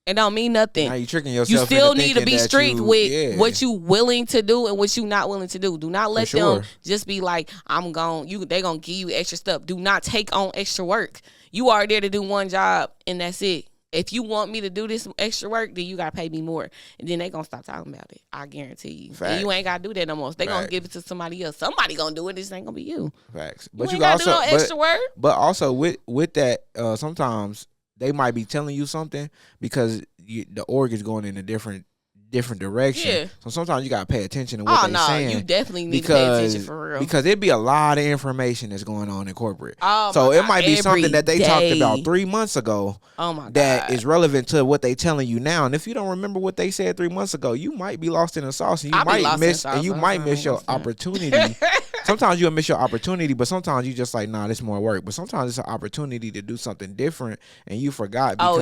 It don't mean nothing. Now you tricking yourself. You still into need to be strict with what you willing to do and what you not willing to do. Do not let them just be like, they gonna give you extra stuff. Do not take on extra work. You are there to do one job and that's it. If you want me to do this extra work, then you gotta pay me more. And then they gonna stop talking about it. I guarantee you. And you ain't gotta do that no more. They gonna give it to somebody else. Somebody gonna do it. This ain't gonna be you. Facts. But you gotta do no extra work. But also with that, sometimes they might be telling you something because the org is going in a different direction. Yeah. So sometimes you gotta pay attention to what they're saying. You definitely need to pay attention for real. Because it'd be a lot of information that's going on in corporate. So it might be something that they talked about 3 months ago. Oh my God. That is relevant to what they telling you now. And if you don't remember what they said 3 months ago, you might be lost in the sauce and you might miss your opportunity. Sometimes you'll miss your opportunity, but sometimes you just like, nah, this more work. But sometimes it's an opportunity to do something different and you forgot because,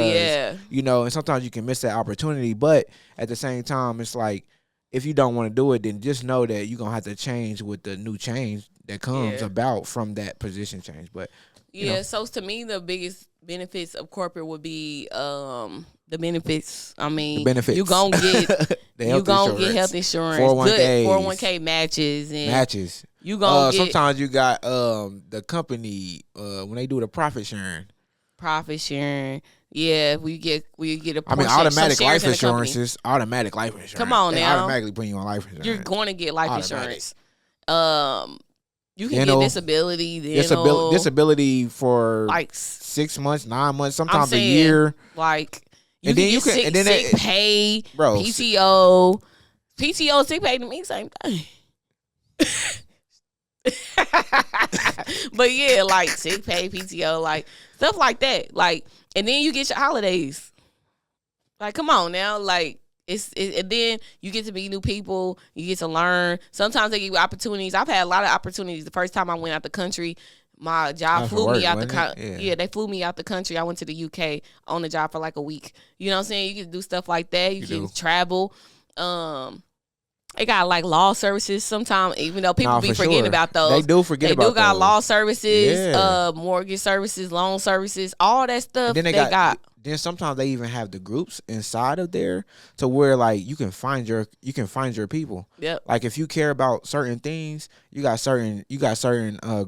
and sometimes you can miss that opportunity. But at the same time, it's like, if you don't want to do it, then just know that you're going to have to change with the new change that comes about from that position change. But so to me, the biggest benefits of corporate would be the benefits. I mean, you're going to get health insurance, 401k, good 401k matches. You gonna get, sometimes you got the company when they do the profit sharing. Yeah, we get a portion. I mean, automatic life insurance. Come on now. Automatically putting you on life insurance. You're going to get life insurance. You can get disability. Disability for like 6 months, 9 months, sometimes a year. Like you can get sick pay, bro. PTO, sick pay to me same thing. But yeah, like sick pay, PTO, like stuff like that. Like, and then you get your holidays. Like, come on now, like and then you get to meet new people. You get to learn. Sometimes they give you opportunities. I've had a lot of opportunities. The first time I went out the country, my job flew me out the country. Yeah, they flew me out the country. I went to the UK on the job for like a week. You know what I'm saying? You can do stuff like that. You can travel. They got like law services sometimes, even though people be forgetting about those. They do forget about those. They do got law services, mortgage services, loan services, all that stuff. And then they got. Then sometimes they even have the groups inside of there to where like you can find your people. Yep. Like if you care about certain things, you got certain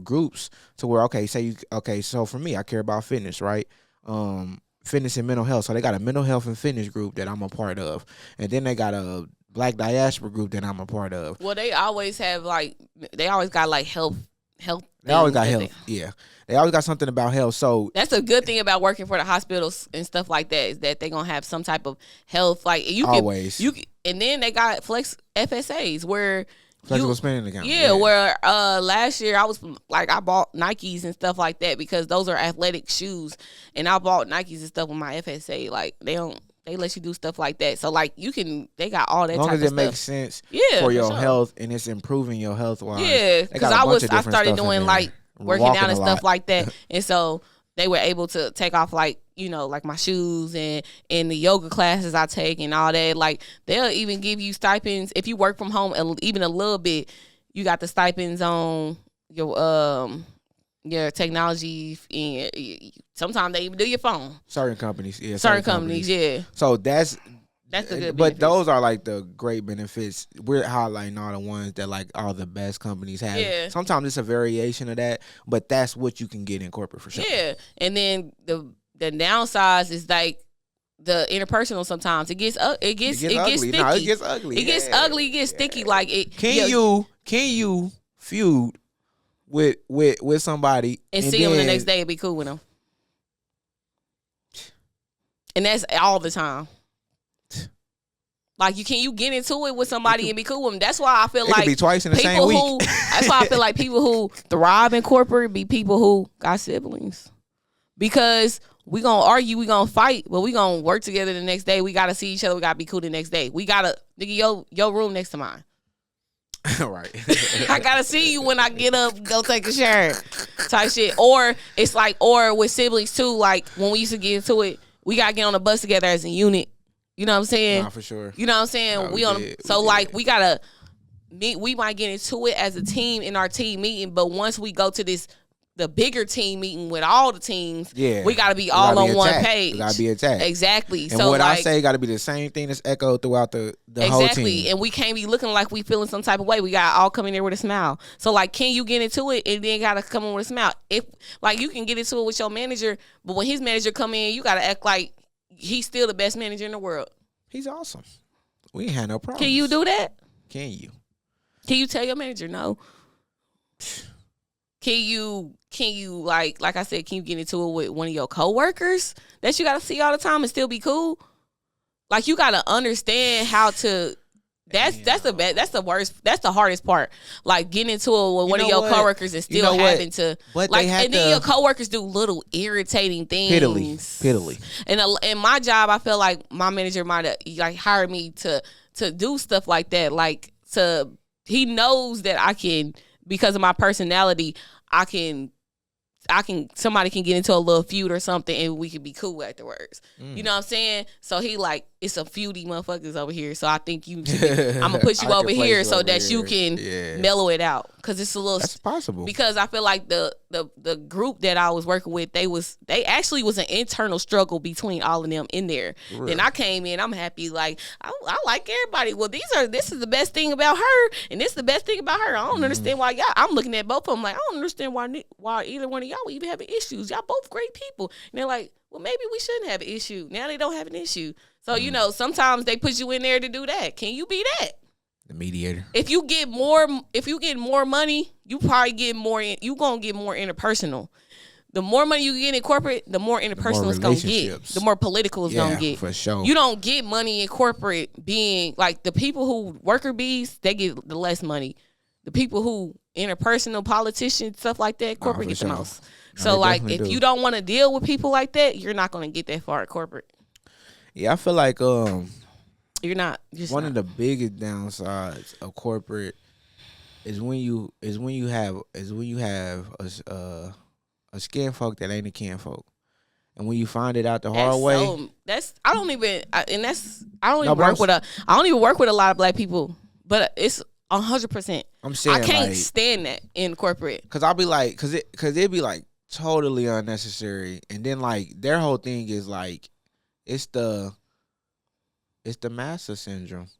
groups to where so for me I care about fitness, right? Fitness and mental health. So they got a mental health and fitness group that I'm a part of, and then they got a Black diaspora group that I'm a part of. Well, they always got like health. They always got health. Yeah, they always got something about health. So that's a good thing about working for the hospitals and stuff like that is that they're gonna have some type of health. Like and then they got flex FSAs where flexible spending account. Yeah, where last year I bought Nikes and stuff like that because those are athletic shoes, and I bought Nikes and stuff with my FSA. Like they let you do stuff like that. So like they got all that type of stuff. As long as it makes sense for your health and it's improving your health wise. Yeah, because I started doing like working out and stuff like that. And so they were able to take off like my shoes and the yoga classes I take and all that. Like they'll even give you stipends if you work from home even a little bit. You got the stipends on your technology, and sometimes they even do your phone. Certain companies, yeah. Certain companies, yeah. So that's the good but benefits. Those are like the great benefits. We're highlighting all the ones that like all the best companies have. Yeah. Sometimes it's a variation of that, but that's what you can get in corporate for sure. Yeah, and then the downsides is like the interpersonal. Sometimes it gets sticky. No, it gets ugly. It gets ugly. It gets sticky. Like it. Can you feud with somebody and see them the next day and be cool with them? And that's all the time. Like you get into it with somebody and be cool with them. That's why I feel like could be twice in the same week. That's why I feel like people who thrive in corporate be people who got siblings. Because we gonna argue, we gonna fight, but we gonna work together the next day. We gotta see each other. We gotta be cool the next day. We gotta your room next to mine. Right. I gotta see you when I get up, go take a shower, type shit. Or it's like, or with siblings too. Like when we used to get into it, we gotta get on the bus together as a unit. You know what I'm saying? Nah, for sure. You know what I'm saying? We gotta meet. We might get into it as a team in our team meeting, but once we go to this the bigger team meeting with all the teams, Yeah, we got to be all on one page. We got to be attacked. Exactly. And so what like, I say got to be the same thing that's echoed throughout the whole team. Exactly. And we can't be looking like we feeling some type of way. We got to all come in there with a smile. So like, can you get into it and then got to come in with a smile? If like you can get into it with your manager, but when his manager come in, you got to act like he's still the best manager in the world. He's awesome. We ain't had no problems. Can you do that? Can you? Can you tell your manager no? Can you like I said, can you get into it with one of your coworkers that you gotta see all the time and still be cool? Like you gotta understand how to. That's the worst. That's the hardest part. Like getting into it with one of your coworkers and still having to. But like, and then your coworkers do little irritating things. Piddly. And in my job, I feel like my manager might have like hired me to do stuff like that. Like he knows that I can, because of my personality, somebody can get into a little feud or something and we can be cool afterwards. You know what I'm saying? So he like, it's a feudy motherfuckers over here. So I think I'm gonna put you over here so that you can mellow it out. Cause it's a little, that's possible. Because I feel like the group that I was working with, they actually was an internal struggle between all of them in there. Really? Then I came in, I'm happy. Like I like everybody. Well, this is the best thing about her, and this is the best thing about her. I don't understand why I'm looking at both of them like I don't understand why either one of y'all even having issues. Y'all both great people. And they're like, well, maybe we shouldn't have an issue. Now they don't have an issue. So you know, sometimes they put you in there to do that. Can you be that? The mediator. If you get more money, you probably get more. You gonna get more interpersonal. The more money you get in corporate, the more interpersonal it's gonna get. The more political it's gonna get. For sure. You don't get money in corporate being like the people who worker bees. They get the less money. The people who interpersonal politicians, stuff like that, corporate get the most. So like, if you don't want to deal with people like that, you're not gonna get that far at corporate. Yeah, I feel like you're not. One of the biggest downsides of corporate is when you have a skin folk that ain't a kin folk, and when you find it out the hard way. I don't even work with a lot of black people, but it's 100%. I'm saying I can't stand that in corporate because I'll be like, because it'd be like totally unnecessary, and then like their whole thing is like it's the massa syndrome.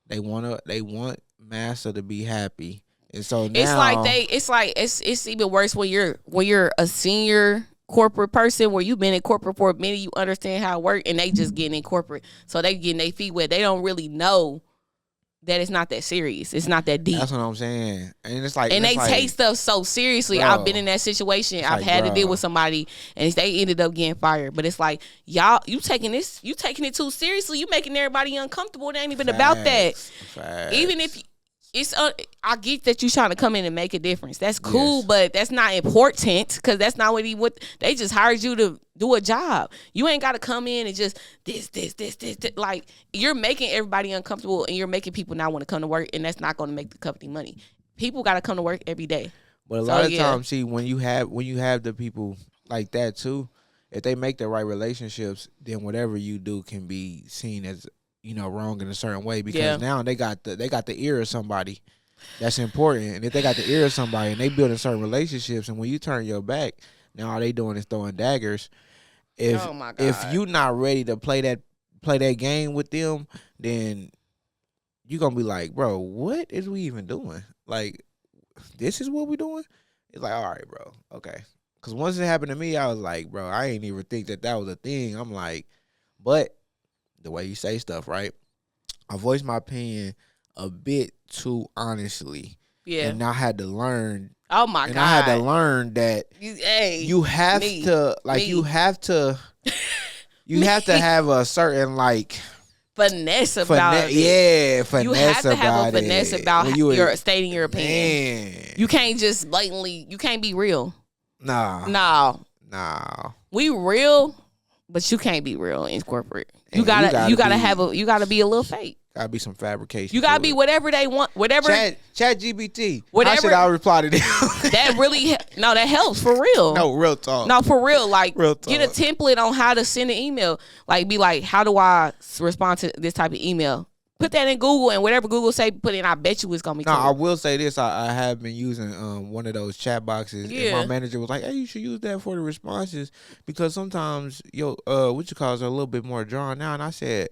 They want massa to be happy, and so now it's even worse when you're a senior corporate person where you've been in corporate for a minute. You understand how it works, and they just getting in corporate, so they getting their feet wet. They don't really know that it's not that serious. It's not that deep. That's what I'm saying. And it's like, and they take stuff so seriously. Bro, I've been in that situation. I've had to deal with somebody and they ended up getting fired. But it's like, y'all, you taking it too seriously. You making everybody uncomfortable. It ain't even about that. Facts. Even if I get that you trying to come in and make a difference. That's cool, but that's not important because that's not what they just hired you to do a job. You ain't got to come in and just this. Like, you're making everybody uncomfortable and you're making people not want to come to work, and that's not going to make the company money. People got to come to work every day. But a lot of times, see, when you have the people like that too, if they make the right relationships, then whatever you do can be seen as, you know, wrong in a certain way because now they got the ear of somebody that's important, and if they got the ear of somebody and they building certain relationships, and when you turn your back, now all they doing is throwing daggers. If you not ready to play that game with them, then you gonna be like, bro, what is we even doing? Like, this is what we doing? It's like, all right, bro, okay. Because once it happened to me, I was like, bro, I ain't even think that was a thing. I'm like, but the way you say stuff, right? I voiced my opinion a bit too honestly. Yeah. And I had to learn. Oh my God. And I had to learn that you have to have a certain like finesse about it. Yeah, finesse about it. You have to have a finesse about your stating your opinion. Man. You can't just blatantly, you can't be real. Nah. We real, but you can't be real in corporate. You gotta be a little fake. Gotta be some fabrication. You gotta be whatever they want. Whatever. Chat GPT. Whatever. How should I reply to them? That really that helps for real. No, real talk. No, for real. Like, real talk. Get a template on how to send an email. Like, be like, how do I respond to this type of email? put that in Google, and whatever Google say, put in. I bet you it's gonna be. No, cool. I will say this. I have been using one of those chat boxes. Yeah. And my manager was like, "Hey, you should use that for the responses because sometimes what you call is a little bit more drawn out." And I said,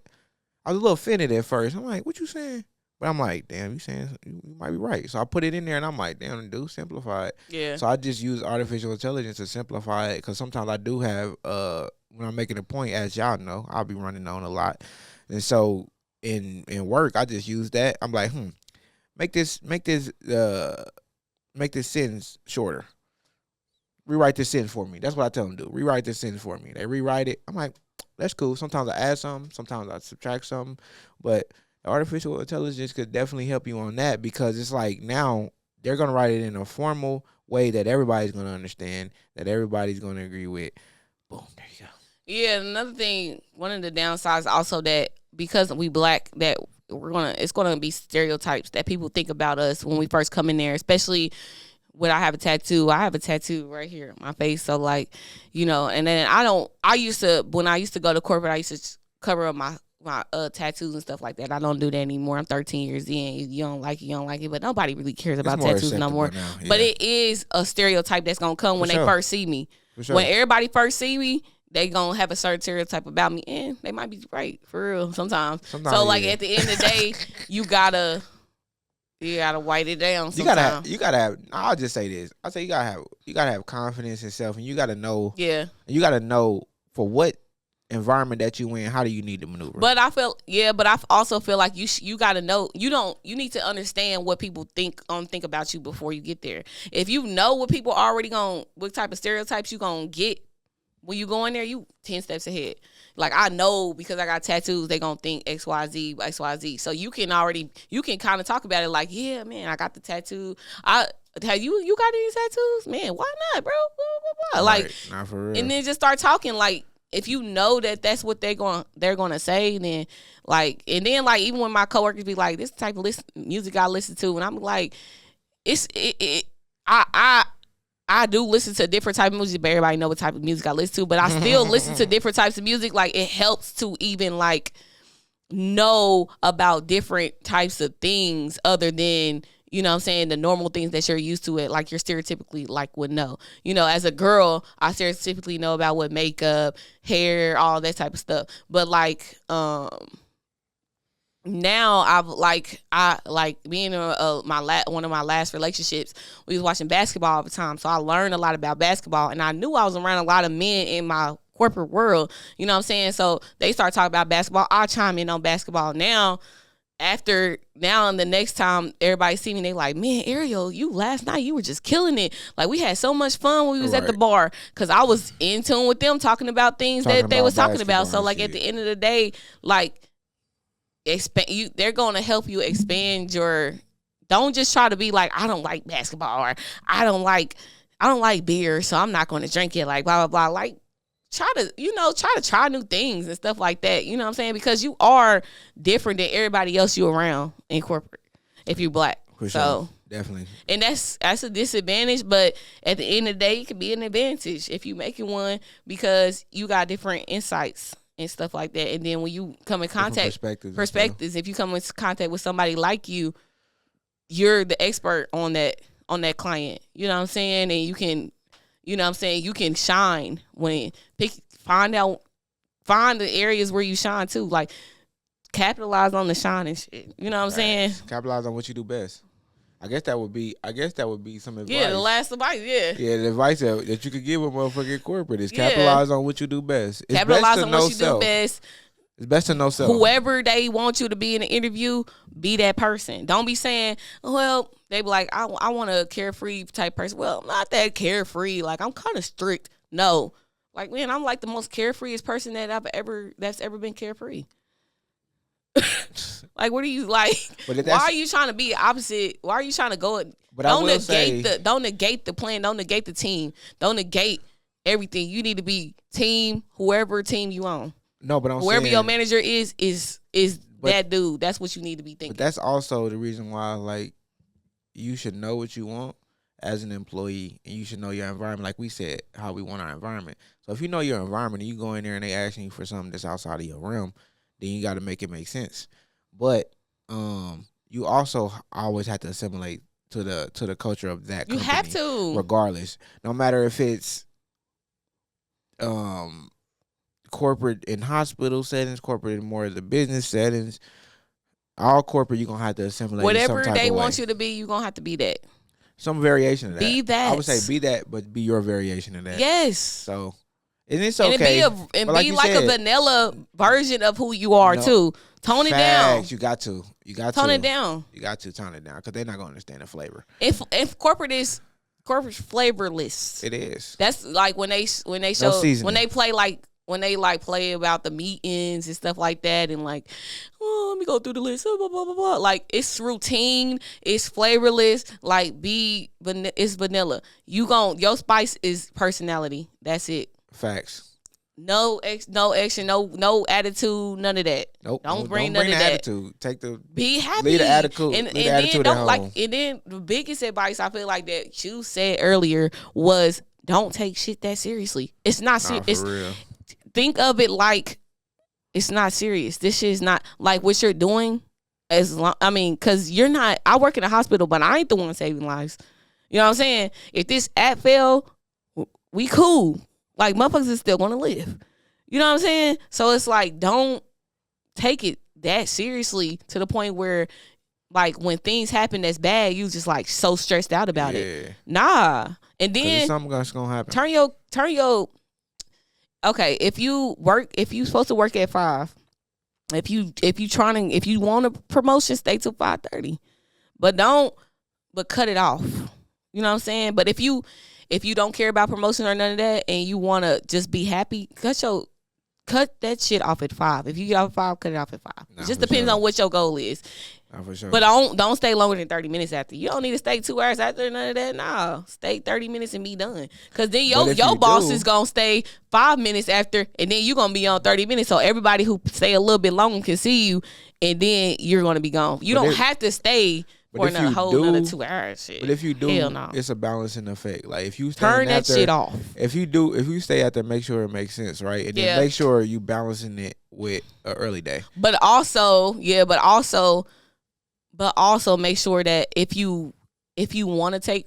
I was a little offended at first. I'm like, "What you saying?" But I'm like, "Damn, you saying you might be right." So I put it in there, and I'm like, "Damn, dude, simplify it." Yeah. So I just use artificial intelligence to simplify it because sometimes I do have when I'm making a point, as y'all know, I'll be running on a lot, and so in work, I just use that. I'm like, make this sentence shorter. Rewrite this sentence for me. That's what I tell them to do. Rewrite this sentence for me. They rewrite it. I'm like, that's cool. Sometimes I add something. Sometimes I subtract something. But artificial intelligence could definitely help you on that because it's like now they're going to write it in a formal way that everybody's going to understand, that everybody's going to agree with. Boom, there you go. Yeah, another thing, one of the downsides also that because we black, that it's gonna be stereotypes that people think about us when we first come in there, especially when I have a tattoo. I have a tattoo right here on my face, so like, and then when I used to go to corporate, I used to cover up my tattoos and stuff like that. I don't do that anymore. I'm 13 years in. You don't like it, but nobody really cares about tattoos no more. Yeah. But it is a stereotype that's gonna come when they first see me. When everybody first see me, they gonna have a certain stereotype about me, and they might be right for real sometimes. So like at the end of the day, you gotta white it down. Sometimes. You gotta have. I'll just say this. I'll say you gotta have confidence in self, and you gotta know. Yeah. You gotta know for what environment that you in, how do you need to maneuver. But I also feel like you gotta know. You need to understand what people think about you before you get there. If you know what people already what type of stereotypes you gonna get. When you go in there, you 10 steps ahead. Like, I know because I got tattoos, they going to think XYZ, XYZ. So you can kind of talk about it like, yeah, man, I got the tattoo. Have you got any tattoos? Man, why not, bro? Blah, blah, blah. Like, not for real. And then just start talking. Like, if you know that's what they're going to say, then like, and then like, even when my coworkers be like, this type of music I listen to, and I'm like, I do listen to different type of music, but everybody know what type of music I listen to. But I still listen to different types of music. Like, it helps to even like know about different types of things other than, the normal things that you're used to. It like you're stereotypically like would know. As a girl, I stereotypically know about what makeup, hair, all that type of stuff. But like now I being in one of my last relationships, we was watching basketball all the time, so I learned a lot about basketball, and I knew I was around a lot of men in my corporate world, you know what I'm saying? So they start talking about basketball, I chime in on basketball. Now and the next time everybody see me, they like, man, Ariel, you last night you were just killing it. Like, we had so much fun when we was at the bar, because I was in tune with them talking about things that they was talking about. So like at the end of the day, like, they're going to help you expand your. Don't just try to be like, I don't like basketball, or I don't like beer, so I'm not going to drink it, like blah blah blah. Like, try to try new things and stuff like that. You know what I'm saying? Because you are different than everybody else you around in corporate if you're black. For sure. Definitely. And that's a disadvantage, but at the end of the day, it could be an advantage if you making one, because you got different insights and stuff like that. And then when you come in contact, perspectives, if you come in contact with somebody like you, you're the expert on that client. You know what I'm saying? And you can, you can shine find the areas where you shine too. Like, capitalize on the shine and shit. You know what I'm saying? Capitalize on what you do best. I guess that would be some advice. Yeah, the last advice, yeah. Yeah, the advice that you could give a motherfucking corporate is capitalize on what you do best. It's capitalize on what you do best. It's best to know self. Whoever they want you to be in the interview, be that person. Don't be saying, well, they be like, I want a carefree type person. Well, I'm not that carefree. Like, I'm kind of strict. No. Like, man, I'm like the most carefreeest person that's ever been carefree. Like, what are you like? Why are you trying to be opposite? Why are you trying to go? Don't negate the plan. Don't negate the team. Don't negate everything. You need to be team, whoever team you on. No, but whoever your manager is that dude. That's what you need to be thinking. But that's also the reason why, like, you should know what you want as an employee, and you should know your environment. Like we said, how we want our environment. So if you know your environment and you go in there and they asking you for something that's outside of your realm, then you got to make it make sense. But you also always have to assimilate to the culture of that You company. have to. Regardless. No matter if it's corporate in hospital settings, corporate in more of the business settings, all corporate you're gonna have to assimilate Whatever some type they of want way. you to be, you're gonna have to be that. Some variation of that. Be that. I would say be that, but be your variation of that. Yes. So, and it's okay. And be like a vanilla version of who you are too. Tone it down. You got to. Tone it down. You got to tone it down because they're not gonna understand the flavor. If corporate flavorless. It is. That's like when they show when they play about the meetings and stuff like that, and like, oh, let me go through the list, blah, blah, blah, blah. Like, it's routine, it's flavorless. Like, it's vanilla. Your spice is personality. That's it. Facts. No action, no attitude, none of that. Nope. Don't bring none of that. Attitude. Be happy. Leave the attitude. And leave the then attitude don't at like. home. And then the biggest advice I feel like that you said earlier was don't take shit that seriously. It's not serious. For real. Think of it like it's not serious. This shit is not like what you're doing. Because you're not. I work in a hospital, but I ain't the one saving lives. You know what I'm saying? If this app fail, we cool. Like, motherfuckers is still gonna live. You know what I'm saying? So it's like, don't take it that seriously to the point where, like, when things happen that's bad, you just like so stressed out about it. Nah. And then something that's gonna happen. Turn your. Okay, if you supposed to work at 5, if you want a promotion, stay till 5:30, but cut it off. You know what I'm saying? But if you don't care about promotion or none of that, and you want to just be happy, cut that shit off at 5. If you get off at 5, cut it off at 5. It just depends on what your goal is. For sure. But don't stay longer than 30 minutes after. You don't need to stay 2 hours after, none of that. Nah, stay 30 minutes and be done. Because then your boss is going to stay 5 minutes after, and then you're going to be on 30 minutes. So everybody who stay a little bit longer can see you, and then you're going to be gone. You don't have to stay for another another 2 hours. Shit. But if you do, hell no. It's a balancing effect. Like, if you turn that shit off. If you stay out there, make sure it makes sense, right? And then make sure you balancing it with an early day. But also make sure that if you want to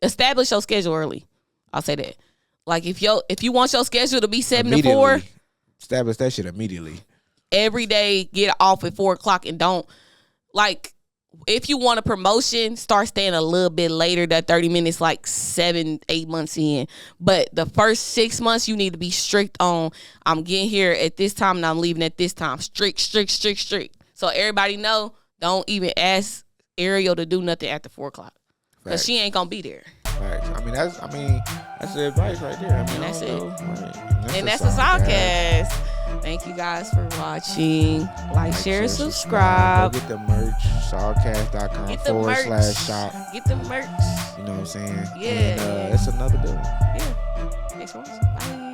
establish your schedule early. I'll say that. Like, if you want your schedule to be 7 to 4, establish that shit immediately. Every day, get off at 4:00 and don't, like, if you want a promotion, start staying a little bit later, that 30 minutes, like 7-8 months in. But the first 6 months, you need to be strict on, I'm getting here at this time and I'm leaving at this time. Strict. So everybody know, don't even ask Aerial to do nothing after 4:00. Because she ain't going to be there. Facts. That's the advice right there. And that's it. And that's the SawCast. Thank you guys for watching. Like, share, subscribe. Go get the merch. SawCast.com/shop. Get the merch. You know what I'm saying? Yeah. And that's another good one. Yeah. Thanks for watching. Bye.